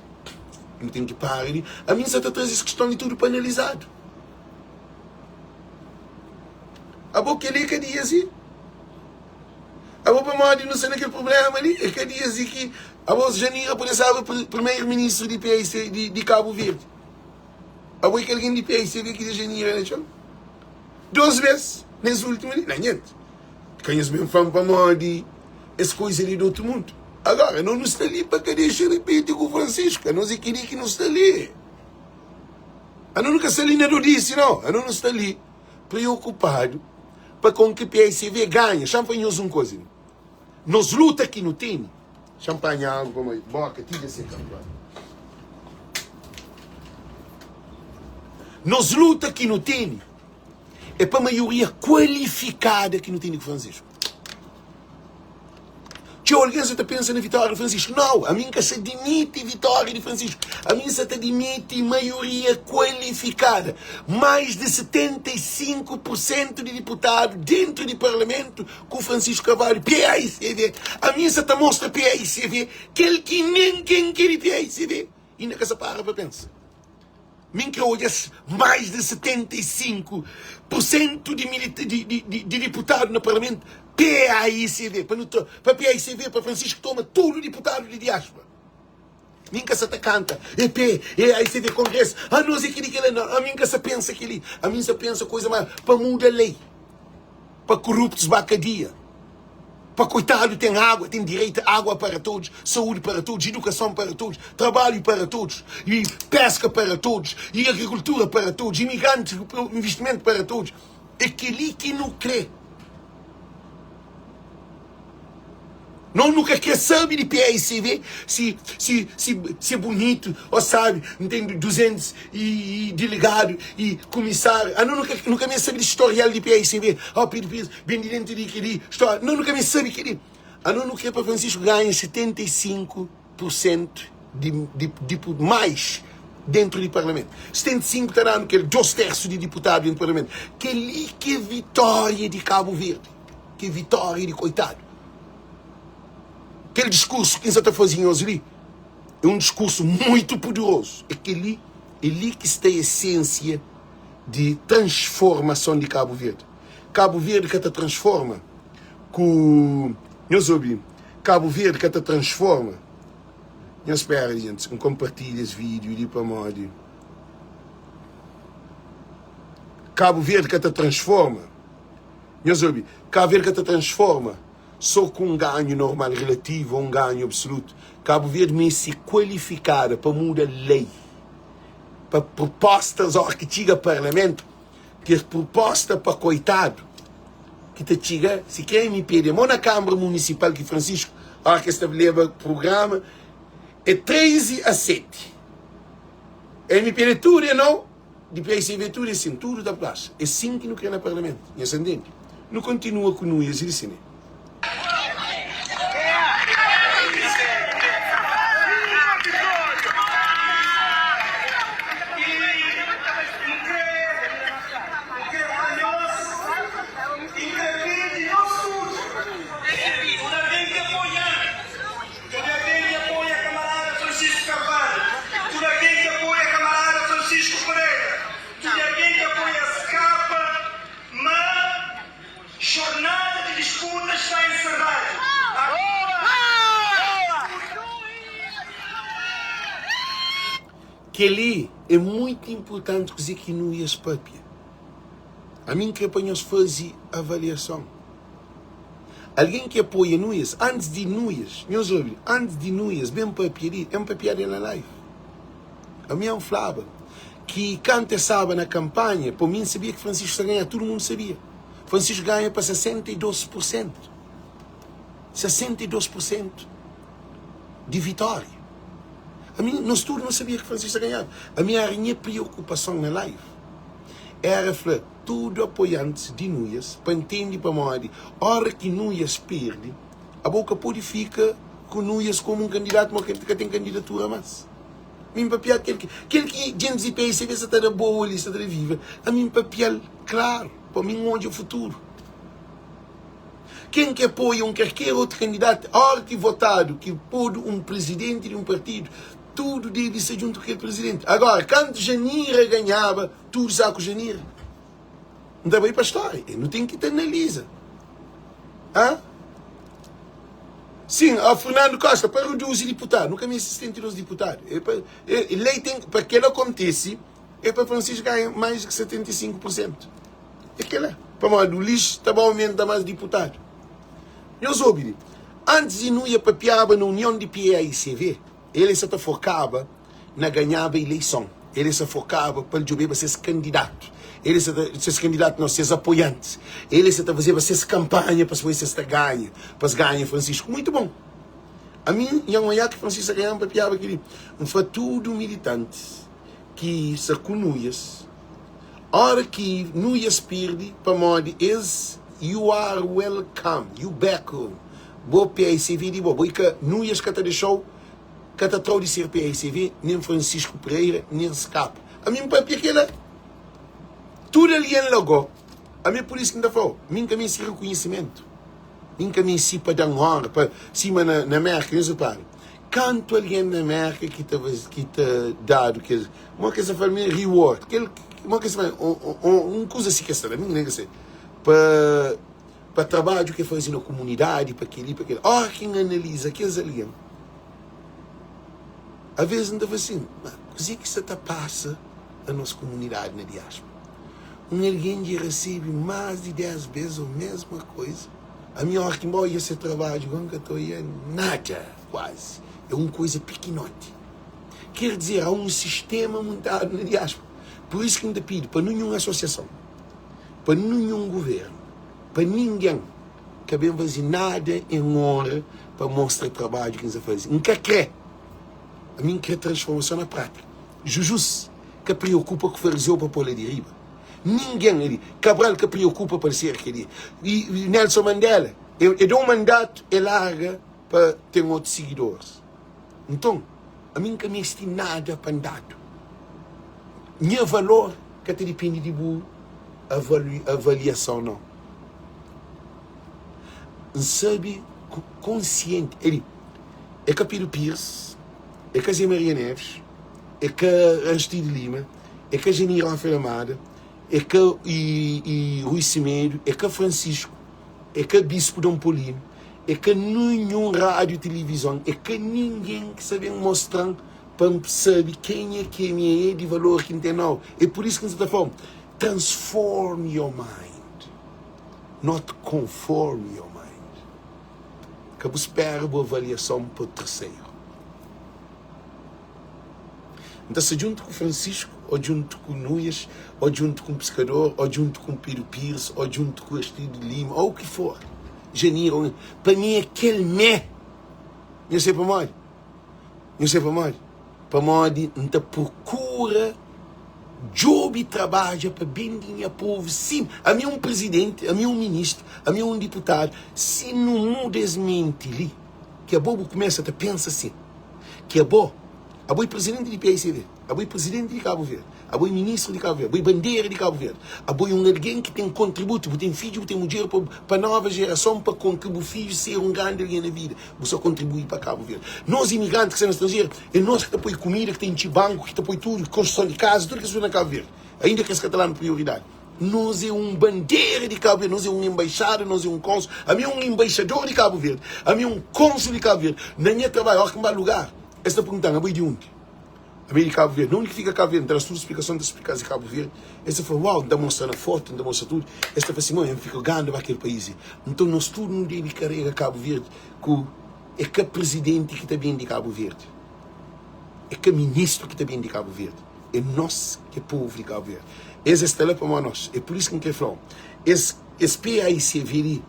Não tem que parar ali. A mim só está trazendo essa questão de tudo para analisado. A boca ali que diz assim. A boca morde não sei naquele problema ali. É que diz assim que a vossa Janira pode ser o primeiro-ministro de PIC de Cabo Verde. A boca que alguém de PIC que diz Janira, né, chão? 2 vezes. Nesse último ali. Não, gente. Conheço bem fama para morrer. Essa coisa ali do outro mundo. Agora, não está ali para que deixe repetir com o Francisco. Não sei que não está ali. Eu nunca está ali na disse, não. Eu não está ali preocupado para com que o PSV ganhe. Champanhoso uma coisa. Nos luta que não tem. Champanhe, água, como boca, tira esse campeão. Nos luta que não tem. É para a maioria qualificada que não tem com o Francisco. Se alguém está pensando na vitória de Francisco, não, a mim que se admite vitória de Francisco, a mim se admite maioria qualificada, mais de 75% de deputados dentro do parlamento com Francisco Carvalho, PAICV, a mim se mostra PAICV, aquele que nem quem quer PAICV, e na casa para pensar. Mim que olhas mais de 75% de deputados no parlamento, PAICV, para PAICV, para Francisco toma tudo deputado de diáspora. Minha se canta, PAICV Congresso, a nós é que não, a minha se pensa aquele, a minha se pensa coisa mais, para mudar a lei, para corruptos bacadia, para coitado tem água, tem direito a água para todos, saúde para todos, educação para todos, trabalho para todos, e pesca para todos, e agricultura para todos, imigrantes, investimento para todos. Aquele que não crê. Não nunca quer saber de PAICV se é bonito, ou sabe, tem 200 e delegado e comissário. Eu nunca me sabe de historial de PAICV. Bem dentro de aquele história. Não nunca me sabe que ele. Eu não quero para Francisco ganhar 75% de mais dentro do parlamento. 75 está dando que 2/3 de deputados dentro do parlamento. Que vitória de Cabo Verde. Que vitória de coitado. Aquele discurso que está fazendo ali é um discurso muito poderoso. É ali que está a essência de transformação de Cabo Verde. Cabo Verde que te transforma com... Não soube. Cabo Verde que te transforma. Não espera, gente. Compartilha esse vídeo de para modo. Cabo Verde que te transforma. Não soube. Cabo Verde que te transforma. Só com um ganho normal relativo ou um ganho absoluto. Cabo Verde me se qualificar para mudar a lei. Para propostas ao que chega ao parlamento, que é proposta para coitado, que te chega, se quer me pedir, na Câmara Municipal que Francisco, a que estabelece o programa, é 13/7. É me pedir tudo, não? De PAICV tudo, é assim, tudo da praça. É assim que não quer no parlamento. E ascendente. Não continua com nós, ele sim. Jornada de disputa está encerrada. Que ali é muito importante dizer que não ia papia. A mim que apanhou fazer avaliação. Alguém que apoia nós, antes de nós, meus ouvintes, antes de nós, bem papiari, é um papiari na live. A minha falava que canta sábado na campanha, por mim sabia que Francisco ganha, todo mundo sabia. Francisco ganha para 62%. 62% de vitória. A mim, nós todos não sabia que Francisco ganhava. A minha preocupação na live era falar tudo apoiante de nós, para entender para morrer. A hora que nós perde, a boca pode ficar com nós como um candidato, mas que tem candidatura mais. A mim papel aquele que gente de PAICV está da boa lista da viva. A mim papel claro, para mim onde é o futuro. Quem que apoia qualquer outro candidato, a hora que votado, que pôde um presidente de um partido, tudo deve ser junto com aquele presidente. Agora, quando Janira ganhava, tudo sabe com Janira. Não dá bem para a história. Não tem que te analisar. Hã? Sim, a Fernando Costa, para reduzir deputados, nunca me 72 deputados. Lei tem, para que ela acontece, é para Francisco ganhar mais de 75%. É que ela, para o lixo, está bom aumentar mais deputados. Eu soube, Antes de não ir para Piaba na união de PAICV, ele se focava na ganhar a eleição. Ele se focava para ele ser candidato. Ele se candidato, não, ser apoiantes. Ele se fazia ser campanha para se ganhar. Para ganhar Francisco. Muito bom. A mim, que Francisco ganhava para Piaba, foi tudo militante que se conhece. Hora que não ia perde, para modo, you are welcome, you back home. Boa PAICV de boa. Boa que não ia escatar de show, que está de ser PAICV, nem Francisco Pereira, nem escape. A mim, para aquela, tudo ali é logo. A mim, por isso que ainda falou, mim que me esse reconhecimento. Mim que me esse para dar honra, para cima na América, não se para. Canto alguém na América que te dado, que uma coisa para mim, reward, uma coisa, coisa assim que está, mim nem que sei, para trabalho que faz na comunidade, para aquele. Quem analisa, que é ali. Às vezes não deve assim, mas o que se passa na nossa comunidade na diáspora? Alguém que recebe mais de 10 vezes a mesma coisa. A minha hora que morre esse trabalho, nunca estou aí, nada, quase. É uma coisa pequenote. Quer dizer, há um sistema montado na diáspora. Por isso que me pido, para nenhuma associação, para nenhum governo, para ninguém, que bem fazer nada em honra para mostrar o trabalho que eles fazem. Nunca quer. A mim quer transformação na prática. Jujus, que preocupa com o fariseu para pôr de riba. Ninguém ali. Cabral que preocupa para ser aquele. E Nelson Mandela, eu dou um mandato e larga para ter outros seguidores. Então, a mim que me tem nada para mandato. Meu valor que te depende de boa avaliação, não. Sabe, consciente. Ele é que Pedro Pires, é que a Zé Maria Neves, é que a Aristide Lima, é que a Janine Rafael Amada, é que Rui Semedo, é que Francisco, é que Bispo Dom Paulino, é que nenhum rádio e televisão, é que ninguém que sabe mostrar para saber quem é de valor que tem não. É por isso que você está falando, transform your mind, not conform your mind. Que você espera boa avaliação para o terceiro. Então, se junto com Francisco, ou junto com Núñez, ou junto com o Pescador, ou junto com Pedro Pires, ou junto com Aristide Lima, ou o que for, Janir, para mim aquele não sei para mais. Não sei para mais. Para mais, então procura job e trabalha para bem do povo. Sim, a mim um presidente, a mim um ministro, a mim um deputado, se não muda esse mente ali, que a bobo começa a pensar assim, que é bom. A boi presidente de PAICV, a boi presidente de Cabo Verde, a boi ministro de Cabo Verde, a boi bandeira de Cabo Verde, a boi alguém que tem contributo, tem filho, tem mulher para a nova geração, para contribuir filho ser grande alguém na vida, você contribui para Cabo Verde. Nós imigrantes que são estrangeiros, é nós que apoiamos comida, que tem banco, que apoiamos tudo, construção de casa, tudo que se faz na Cabo Verde, ainda que é catalano prioridade. Nós é um bandeira de Cabo Verde, nós é um embaixador, nós é um cônsul, a mim é um embaixador de Cabo Verde, a mim é um cônsul de Cabo Verde, na minha trabalho, olha que vai lugar. Esta pergunta é boi de onde? A meio de Cabo Verde, não fica Cabo Verde, traz tudo explicação das explicações de Cabo Verde. Esta foi, uau, dá mostrar na foto, dá mostrar tudo. Esta foi assim, mãe, fica ganhando para aquele país. Então, nós tudo não deve carregar Cabo Verde, que é que presidente que está bem de Cabo Verde. É que ministro que está bem de Cabo Verde. É nós que é povo de Cabo Verde. Esse está lá para nós. É por isso que eu quero falar. Esse PAICV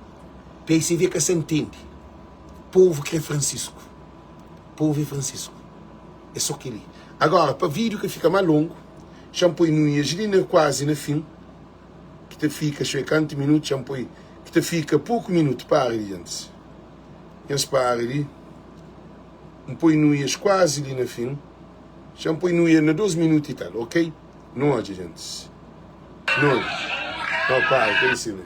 que se entende. Povo que é Francisco. Povo é Francisco. É só aquele. Agora, para vídeo que fica mais longo, já põe no quase no fim, que te fica 50 minutos, já põe, que te fica pouco minuto, para ali antes. Eles para ali, põe no quase ali no fim, já põe no 12 minutos e tal, ok? Não hoje, gente. Não. Não, para, que é isso, né?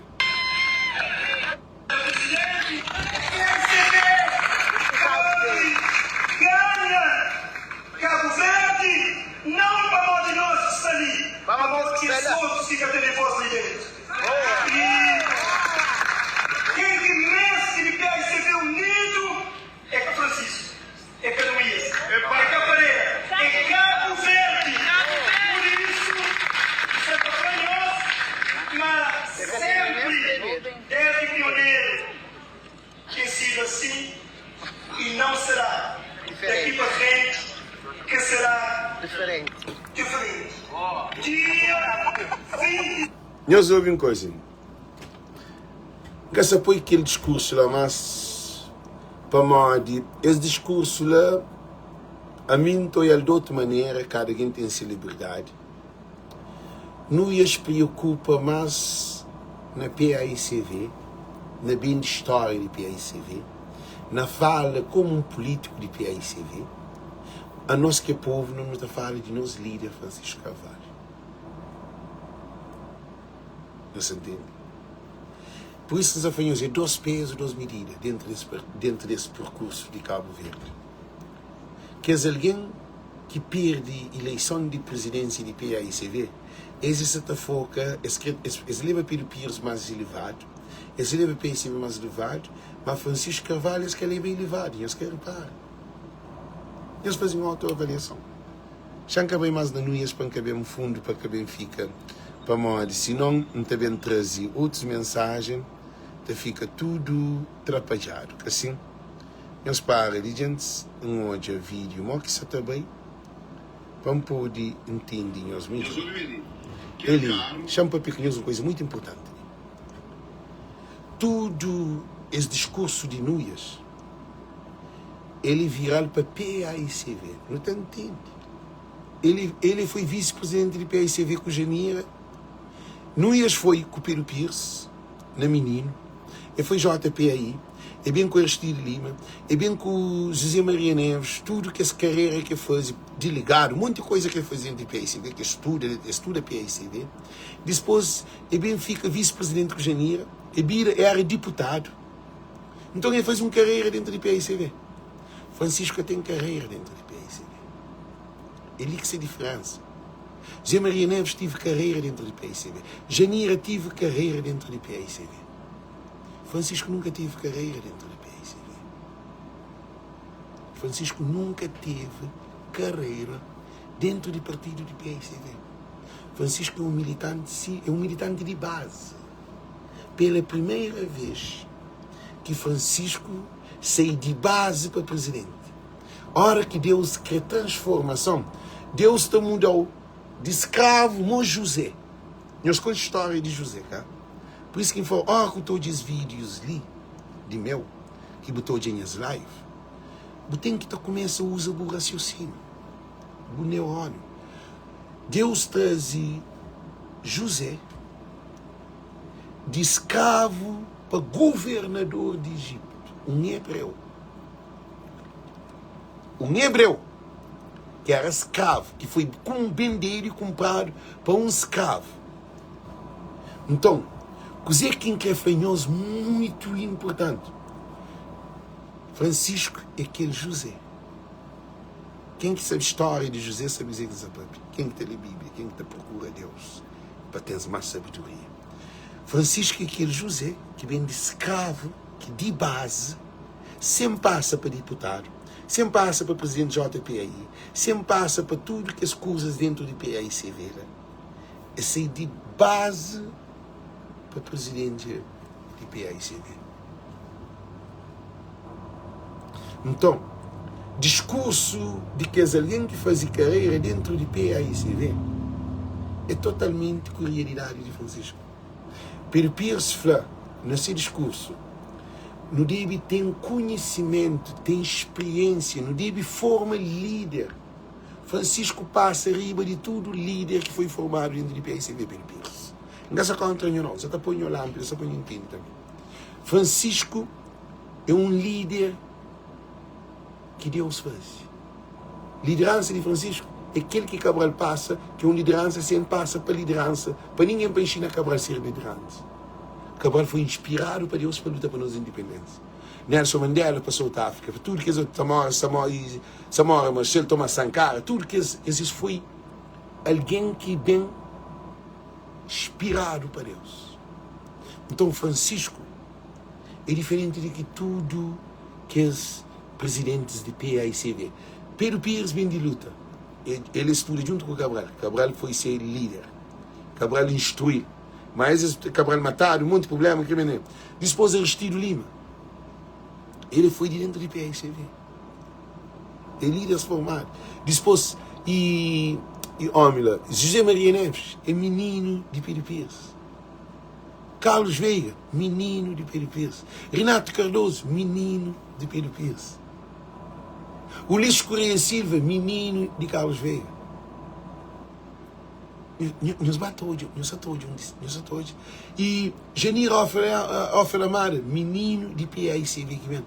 Todos ficam nervosos ali dentro. E quem imenso que PAICV unido é que Francisco, é que Núñez, é que Pereira, é Cabo Verde. Por isso, isso é para nós, mas sempre diferente. Dia 20. Nós ouvimos uma coisa. Essa foi aquele discurso lá, mas para mim, esse discurso lá, a mim estou de outra maneira, cada quem tem sua liberdade. Não se preocupa mais na PAICV, na bem de história de PAICV, na fala como um político de PAICV, a nós que é povo não nos fala de nosso líder Francisco Carvalho. Não se entende? Por isso nós vamos fazer 2 pesos, 2 medidas dentro desse percurso de Cabo Verde. Que é alguém que perde a eleição de presidência de PAICV, esse foca, esse leva para o PIRS mais elevado, esse leva para o PAICV mais elevado, mas Francisco Carvalho é bem elevado, e eles querem parar. Eles fazem uma autoavaliação. Já não bem mais na nuias para caber um fundo, para caber fica, para morrer. Se não também trazer outras mensagens, fica tudo atrapalhado. Assim, nós para de gente hoje vídeo, mas que está também, para poder entender os mídias. Ele chama para pequenos uma coisa muito importante. Tudo esse discurso de nuias, ele viral para PAICV. Não te entende? Ele foi vice-presidente de PAICV com Janira. Nuias foi com o Pedro Pires, na Menino. Ele foi JPAI. É bem com o Aristides Lima. É bem com o José Maria Neves. Tudo que essa carreira que faz, delegado, um monte de coisa que ele fazia de PAICV, que estuda PAICV. Depois, é bem fica vice-presidente com Janira. Era deputado. Então ele faz uma carreira dentro de PAICV. Francisco tem carreira dentro de PAICV. Ele que se diferença. José Maria Neves teve carreira dentro de PAICV. Janira teve carreira dentro de PAICV. Francisco nunca teve carreira dentro de PAICV. Francisco nunca teve carreira dentro do partido de PAICV. Francisco é um militante de base. Pela primeira vez que Francisco saiu de base para presidente. A hora que Deus quer transformação, Deus te mudou de escravo, mo José. Nós conhecemos a história de José, cara. Por isso que eu falo, que todos os vídeos ali, de meu, que botou em as lives, tem que começa a usar o raciocínio, o neurônio. Deus traz José de escravo para governador de Egito. Um hebreu, que era escravo, que foi vendido e comprado para um escravo. Então, coisa que é fanhoso muito importante. Francisco é aquele José. Quem que sabe a história de José sabe dizer que quem que tem a Bíblia, quem que procura Deus, para ter mais sabedoria. Francisco é aquele José que vem de escravo, que de base, sempre passa para deputado, sempre passa para presidente de JPAI, sempre passa para tudo que as coisas dentro de PAICV. É sair de base para presidente de PAICV. Então, discurso de que alguém que faz carreira dentro de PAICV é totalmente com a realidade de Francisco. Pero Pierce Flá, nesse discurso, não deve ter conhecimento, tem experiência, não deve formar líder. Francisco passa riba de tudo líder que foi formado dentro de PAICV pelo Pierce. Não se contra não, você está põe o lâmpada, você põe o tinta também. Francisco é um líder que Deus faz. Liderança de Francisco é aquele que Cabral passa, que é uma liderança sempre passa para liderança, para ninguém para ensinar Cabral a ser liderança. Cabral foi inspirado para Deus para lutar para nossa independência. Nelson Mandela para South África, tudo que Samora Machel, Thomas Sankara, tudo que isso foi alguém que bem inspirado para Deus. Então Francisco é diferente de que tudo que os presidentes de PAICV. Pedro Pires vem de luta. Ele estuda junto com Cabral. Cabral foi ser líder. Cabral instruiu. Mas Cabral mataram, um monte de problema. Depois Aristides Lima. Ele foi de dentro de PAICV. É líder formado. Depois, E homem lá, José Maria Neves é menino de Piripias. Carlos Veiga, menino de Piripias. Renato Cardoso, menino de Piripias. Ulisses Correia Silva, menino de Carlos Veiga. Nos bate hoje. E Janir Ofelamara, menino de PAICV.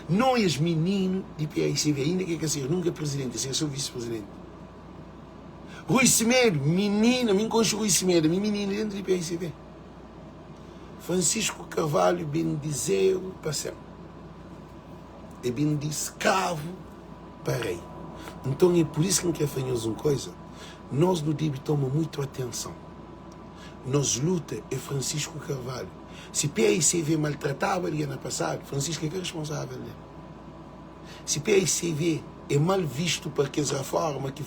Nós, menino de PAICV, ainda que ser nunca presidente, ser só vice-presidente. Rui Semedo, menino, me encontro Rui Semedo, menino dentro de PAICV. Francisco Carvalho, bendizeiro para céu. E bendiscavo para rei. Então é por isso que quer fazer uma coisa. Nós no DIB tomamos muito atenção. Nós luta é Francisco Carvalho. Se PAICV maltratava ele ano passado, Francisco é que é responsável, né? Se PAICV é mal visto porque essa reforma que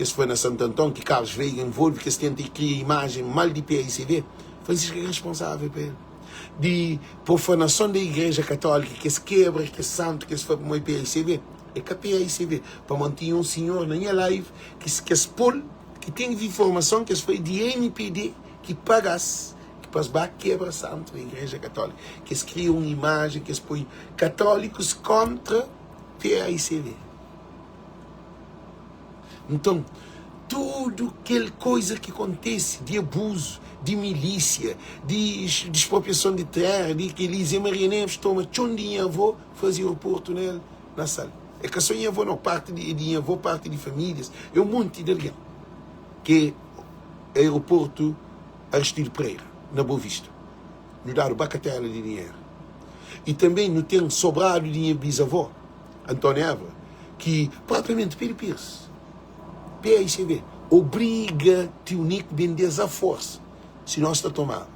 se foi na Santo Antônio, que Carlos Veiga envolve, que se tenta criar imagem mal de PAICV, Francisco é responsável por ele. De profanação da Igreja Católica, que se quebra, que se santo, que se foi para o PAICV, é que a PAICV, para manter um senhor na minha live, que se pôr, que tem informação que se foi de MPD, que pagasse, que para quebra santo da Igreja Católica, que se cria uma imagem, que se põe católicos contra PAICV. Então, tudo aquela coisa que acontece de abuso, de milícia, de expropriação de terra, de que Elise Maria Neves toma tchondinha avô, fazia aeroporto nele, na sala. É que a sua avó não parte de avô, parte de famílias. É um monte de alguém. Que é aeroporto Aristides Pereira, na Boa Vista. Nos dar o bacatela de dinheiro. E também não tem sobrado dinheiro bisavó, Antônio Évora, que propriamente Piripias, PAICV, obriga Tio Nico a vender a força. Se nós está tomando,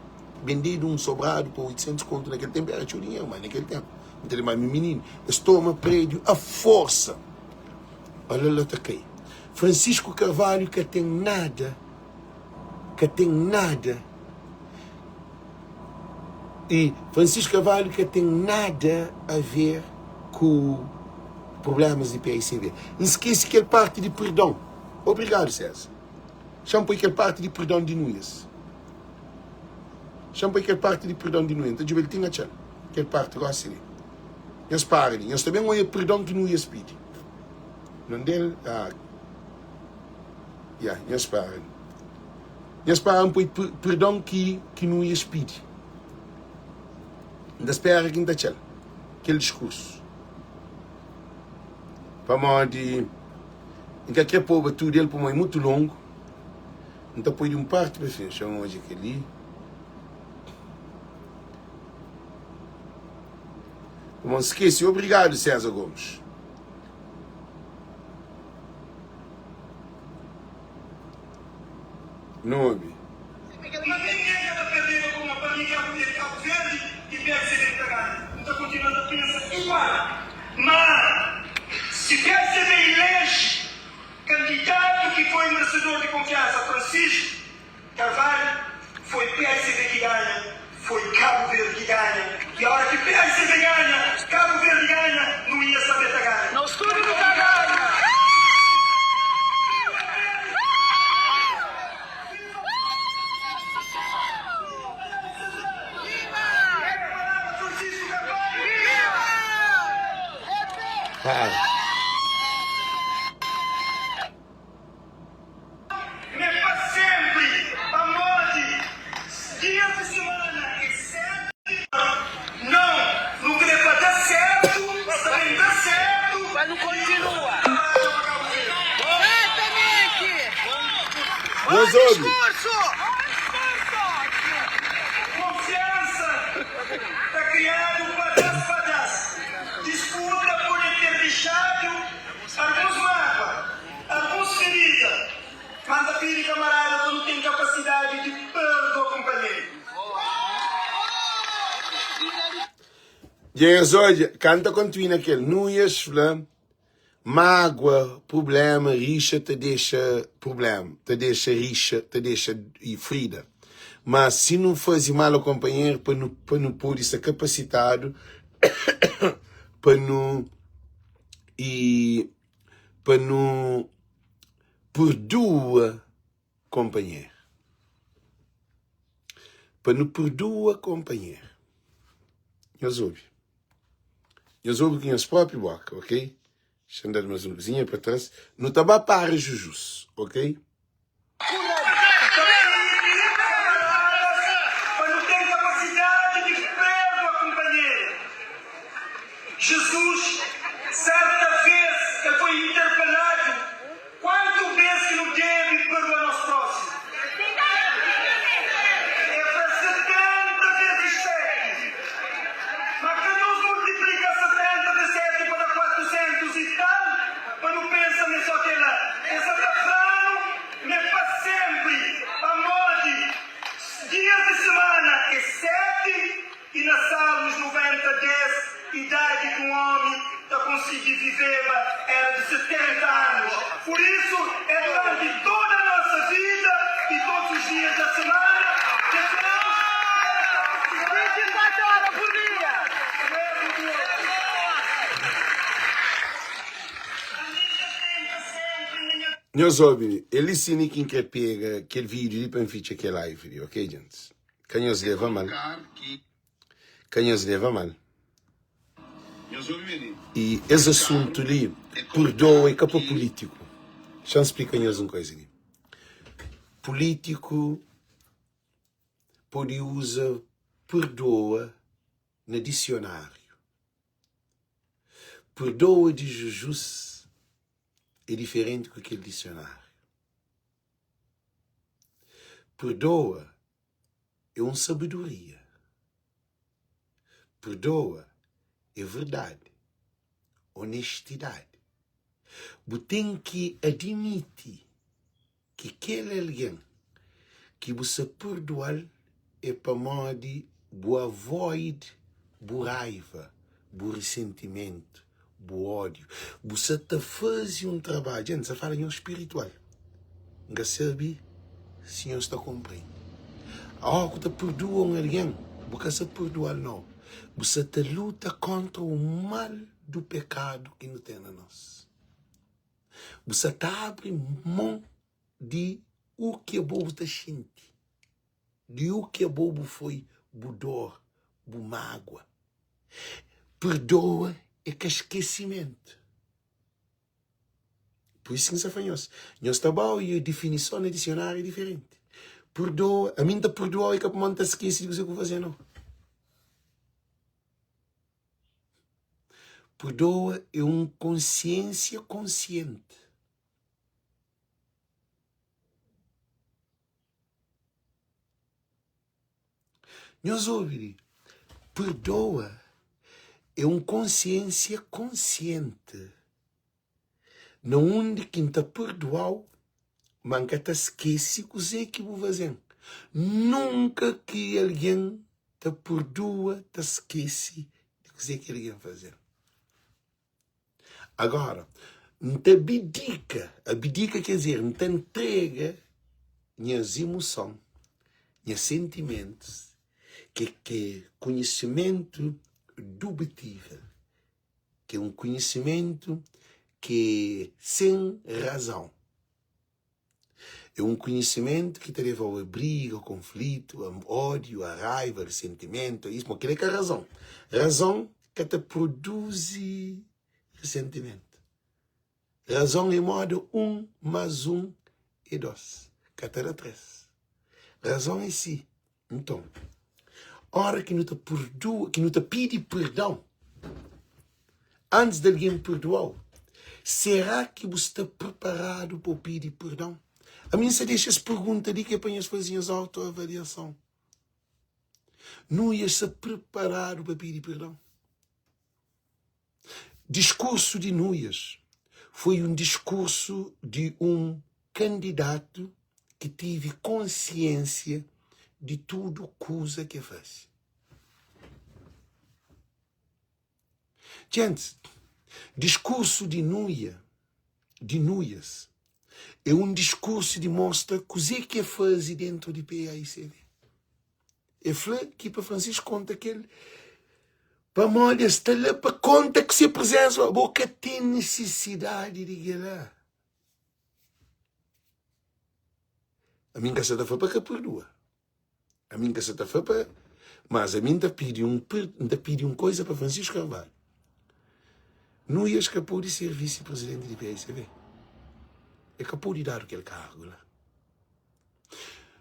vender um sobrado por 800 conto naquele tempo, era tio dinheiro, mas naquele tempo. Então ele mais menino, eles tomam prédio a força. Olha lá, tá aqui. Francisco Carvalho, que tem nada, e Francisco Carvalho, que tem nada a ver com problemas de PAICV. Não esquece que ele parte de perdão. Obrigado, César. Chama que ele parte de perdão de Nunes. Chama que ele parte de perdão de Nunes. Então, ele tem aquele parte gosta ali. Eles param. Eles também vão perdão que Nunes pede. Não dele, eles param. Eles param por perdão que Nunes pede. Ainda espera que ainda aquele discurso. Para onde então aqui a povo tudo dele para muito longo. Então põe de um parte para fim, chama hoje aquele. Não esquece, obrigado César Gomes. Nome. Mas, se PAICV elege candidato que foi merecedor de confiança, Francisco Carvalho, foi PAICV que ganha, foi Cabo Verde que ganha. E a hora que PAICV ganha, Cabo Verde ganha, não ia saber da ganha. Não estudo do ganha. Confiança está criando padas. Disputa por ter deixado alguns mágoas, alguns feridas. Manda filho camarada quando tem capacidade de perdoar companheiro. Gente, hoje, canta continua aquele. Não ias falar. Mágoa, problema, rixa te deixa problema, te deixa rixa, te deixa e ferida. Mas se não faz mal ao companheiro, para não pôr isso capacitado, para não perdoa, companheiro. Para não perdoa, companheiro. Nós ouvimos. Nós ouvimos com as próprias bocas, ok? Deixa eu andar mais uma coisinha para trás. Não está para para jujus, ok? Quando tem capacidade de perdoa, companheiro. Jesus, certa vez, ele foi interpelado. Quantas vezes que não deve perdoar aos próximos? É para 70 vezes 7. Mas que nos multiplica 70 vezes 7 para 400 e tal, mas não pensa nisso aqui lá. Essa está falando, não é para sempre. A moda, dias de semana é 7 e na Salmos 90, 10, idade de um homem para conseguir viver era de 70 anos. Por isso, é durante toda a nossa vida e todos os dias da semana que temos 24 horas por dia. Nós ouvimos. Ele sim que quer pegar aquele vídeo para ficar aquele live, ok, gente? Quem nos leva mal. Quem nos leva mal. E esse assunto ali, perdoa é capa político. Deixa eu explicar-nos uma coisa ali. Político pode usar perdoa no dicionário. Perdoa de Jesus é diferente do que aquele dicionário. Perdoa é uma sabedoria. Perdoa é verdade, honestidade. Você tem que admitir que aquele alguém que você perdoar é para modo boa avoid, boa raiva, boa ressentimento, boa ódio. Você está fazendo um trabalho, gente, você fala em espiritual. Não sabe se você está cumprindo. A hora que você perdoa alguém, você perdoa não. Você te luta contra o mal do pecado que não tem na nós. Você está abrindo mão de o que o bobo está sentindo. De o que o bobo foi, bu dor, bu mágoa. Perdoa é que esquecimento. Por isso que nós falamos. Nós trabalhamos e a definição no dicionário é diferente. Perdoa, a mim está perdoa é que a mão está esquecida do que eu vou fazer, não. Perdoa é uma consciência consciente. Nós ouvimos, perdoa é uma consciência consciente. Não onde quem está perdoado, manca está esquece o que vou fazer. Nunca que alguém te perdoa, te esquece de que alguém fazer. Agora, não te abdica. Abdica quer dizer, não te entrega minhas emoções, minhas sentimentos, que é conhecimento dubitável, que é um conhecimento que é sem razão. É um conhecimento que te leva a briga, ao conflito, ao ódio, à raiva, ao ressentimento, isso, mas aquilo é que é a razão. Razão que te produz ressentimento. Razão é modo 1 mais 1 é 2. Que te dá 3. Razão é si. Então, a hora que não te perdoa, que não te pede perdão, antes de alguém perdoar, será que você está preparado para pedir perdão? A mim se deixa essa pergunta ali que apanhas fazias autoavaliação. Não ias se preparado para pedir perdão? Discurso de Núñez foi um discurso de um candidato que teve consciência de tudo coisa que faz. Gente, discurso de Núñez é um discurso que mostra o que faz dentro de PAICV. É que para Francisco conta que ele para molha está lá para conta que se presença a boca tem necessidade de ir lá. A mim que se está para que perdoa. A mim que se está para... Mas a mim está pedindo coisa para Francisco Carvalho. Não ia escapar de ser vice-presidente do PSV. É capaz de dar aquele cargo lá.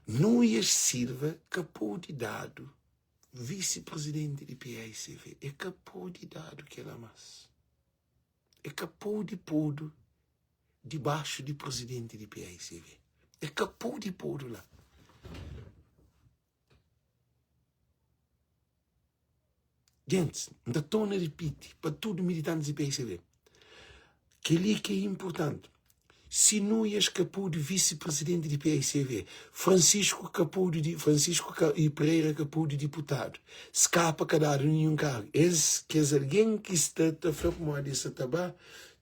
Não ia sirva capaz de dar vice-presidente do PSV. É capaz de dar aquela massa. É capaz de pôr debaixo do presidente do PSV. É capaz de pôr lá. Gente, ainda estou a repetir para todos os militantes do PSV. Que ali que é importante. Se não ia escapar de vice-presidente do PSV, Francisco e Pereira capô de deputado, escapa cada nenhum cargo. Esse que é alguém que está a fazer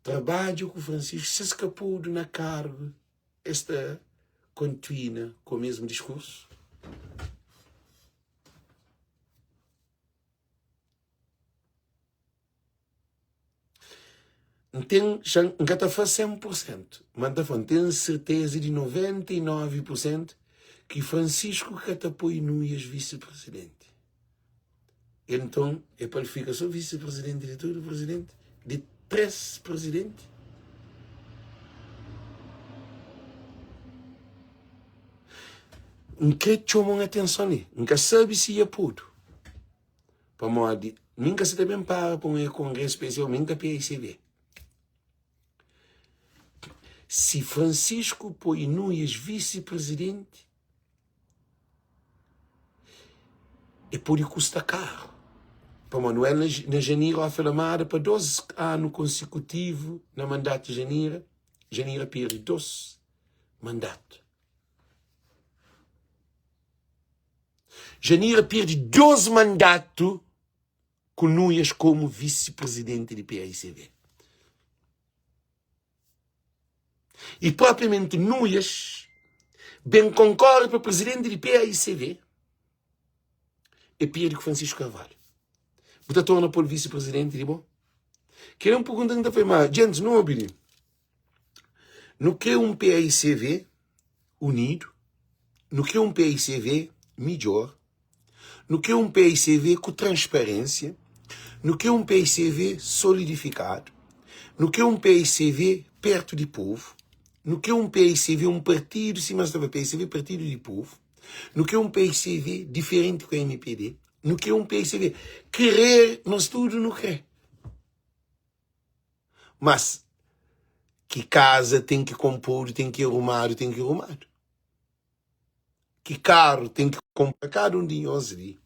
trabalho com Francisco, se escapou de na cargo, esta continua com o mesmo discurso. Nunca está a fazer 100%, mas tenho certeza de 99% que Francisco Catapoio não é vice-presidente. Então, é para ele ficar só vice-presidente de todo o presidente, de 3 presidentes. Nunca chamam atenção ali, nunca sabe se é puto. Para modo, nunca se também para um congresso especial, nunca PSV. Se Francisco põe Nunes vice-presidente, é por isso custa caro. Para Manuel, na janeiro, a falamada para 12 anos consecutivos na mandato de janeiro. Janeiro perde 12 mandatos. Janeiro perde 12 mandatos com Nunes como vice-presidente do PSV. E propriamente Nunes bem concorre para presidente do PAICV e perde com Francisco Carvalho. Você torna por vice-presidente de bom? Quero perguntar ainda foi mais. Gente, não obedece. No que um PAICV unido, no que um PAICV melhor, no que um PAICV com transparência, no que um PAICV solidificado, no que um PAICV perto do povo, no que um PSV, um partido, se mais estava PSV, partido de povo, no que um PSV diferente com a MPD, no que um PSV querer, nós tudo não quer. Mas que casa tem que compor, tem que arrumar, tem que arrumar. Que carro tem que comprar cada um de nós ali.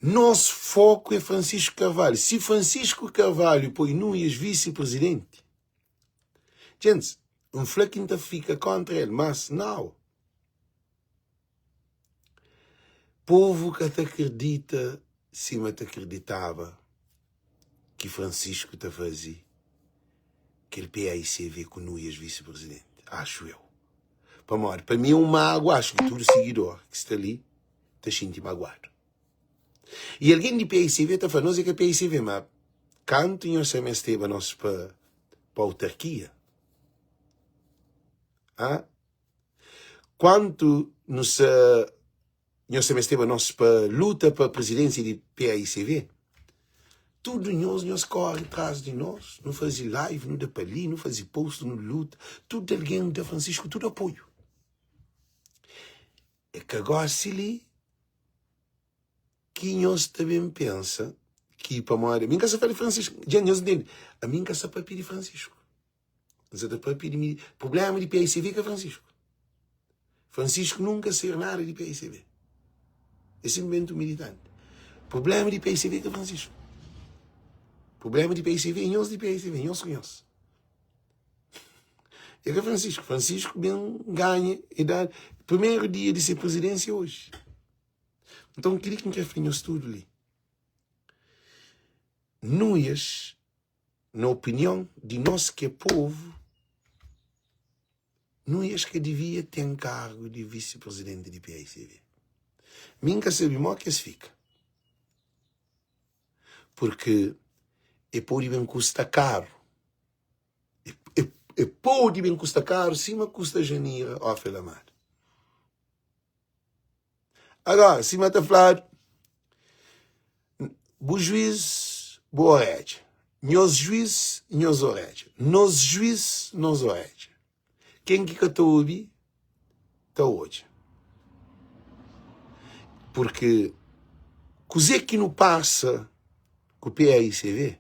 Nosso foco é Francisco Carvalho. Se Francisco Carvalho põe Nunes vice-presidente, gente, um fleco ainda fica contra ele, mas não. Povo que te acredita, cima te acreditava que Francisco te fazia aquele PAICV com Nunes vice-presidente. Acho eu. Para mim é um mago, acho que todo seguidor que está ali está sentindo magoado. E alguém de PAICV está falando, não é que é PAICV, mas canto nós esteve nós para a autarquia. Quanto nós esteve nós para luta para a presidência de PAICV, tudo nós corre atrás de nós, não fazia live, não dá para ali, não fazia post, não luta, tudo alguém da Francisco, tudo apoio. É que agora se ali, que nós também pensa que para morrer, a minha casa fala de Francisco, já nós entendemos, a minha casa para pedir Francisco. Mas é para pedir problema de PAICV que é Francisco. Francisco nunca ser nada de PAICV. É simplesmente um militante. Problema de PAICV que é Francisco. Problema de PAICV em nós de PAICV, em nós conhece. É que é Francisco. Francisco bem ganha e dá primeiro dia de ser presidência hoje. Então, queria que me referimos tudo ali. Nunes, na opinião de nós que é povo, Nunes que devia ter um cargo de vice-presidente de PAICV. Minha sabe mal que se fica. Porque é por bem custa caro. pode bem custar caro, sim, mas custa janeiro, ó, filha amada. Agora, se me está falando, o juiz, boa rede. Nos juiz, nos orede. Nos juiz, nos orede. Quem que está ouvindo, está hoje. Porque, coisa que não passa com o PAICV,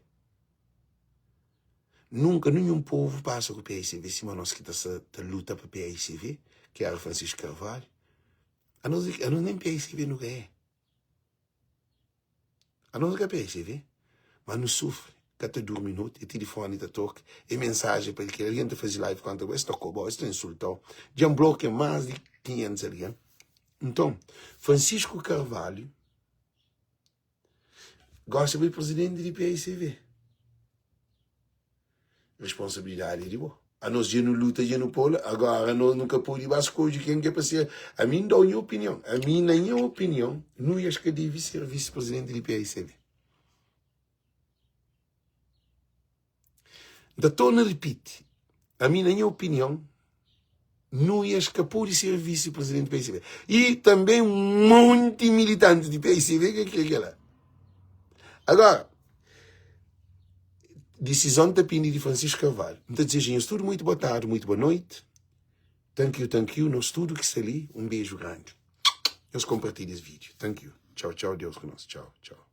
nunca nenhum povo passa com o PAICV, se nós que está luta para o PAICV, que era Francisco Carvalho. A nós nem PAICV não é. A nós que é PAICV, mas não sofre. Cada 2 minutos, e telefone está toque, e mensagem para que alguém te faz live quando você tocou, você insultou. Já bloqueia mais de 500 alguém. Então, Francisco Carvalho gosta de ser presidente do PAICV. Responsabilidade de boa. A nós já não luta, já não pula, agora nós nunca podemos as coisas quem quer ser. A mim dá minha opinião. A mim, na minha opinião, não acho que deve ser vice-presidente do PAICV. Então, torna repite. A mim, na minha opinião, não acho que pode ser vice-presidente do PAICV. E também um monte de militantes do PAICV que é lá. Agora, decisão depende de Francisco Carvalho. Então, desejamos tudo muito boa tarde, muito boa noite. Thank you. Nós tudo que está ali, um beijo grande. Nós compartilhamos esse vídeo. Thank you. Tchau, Deus conosco. Tchau.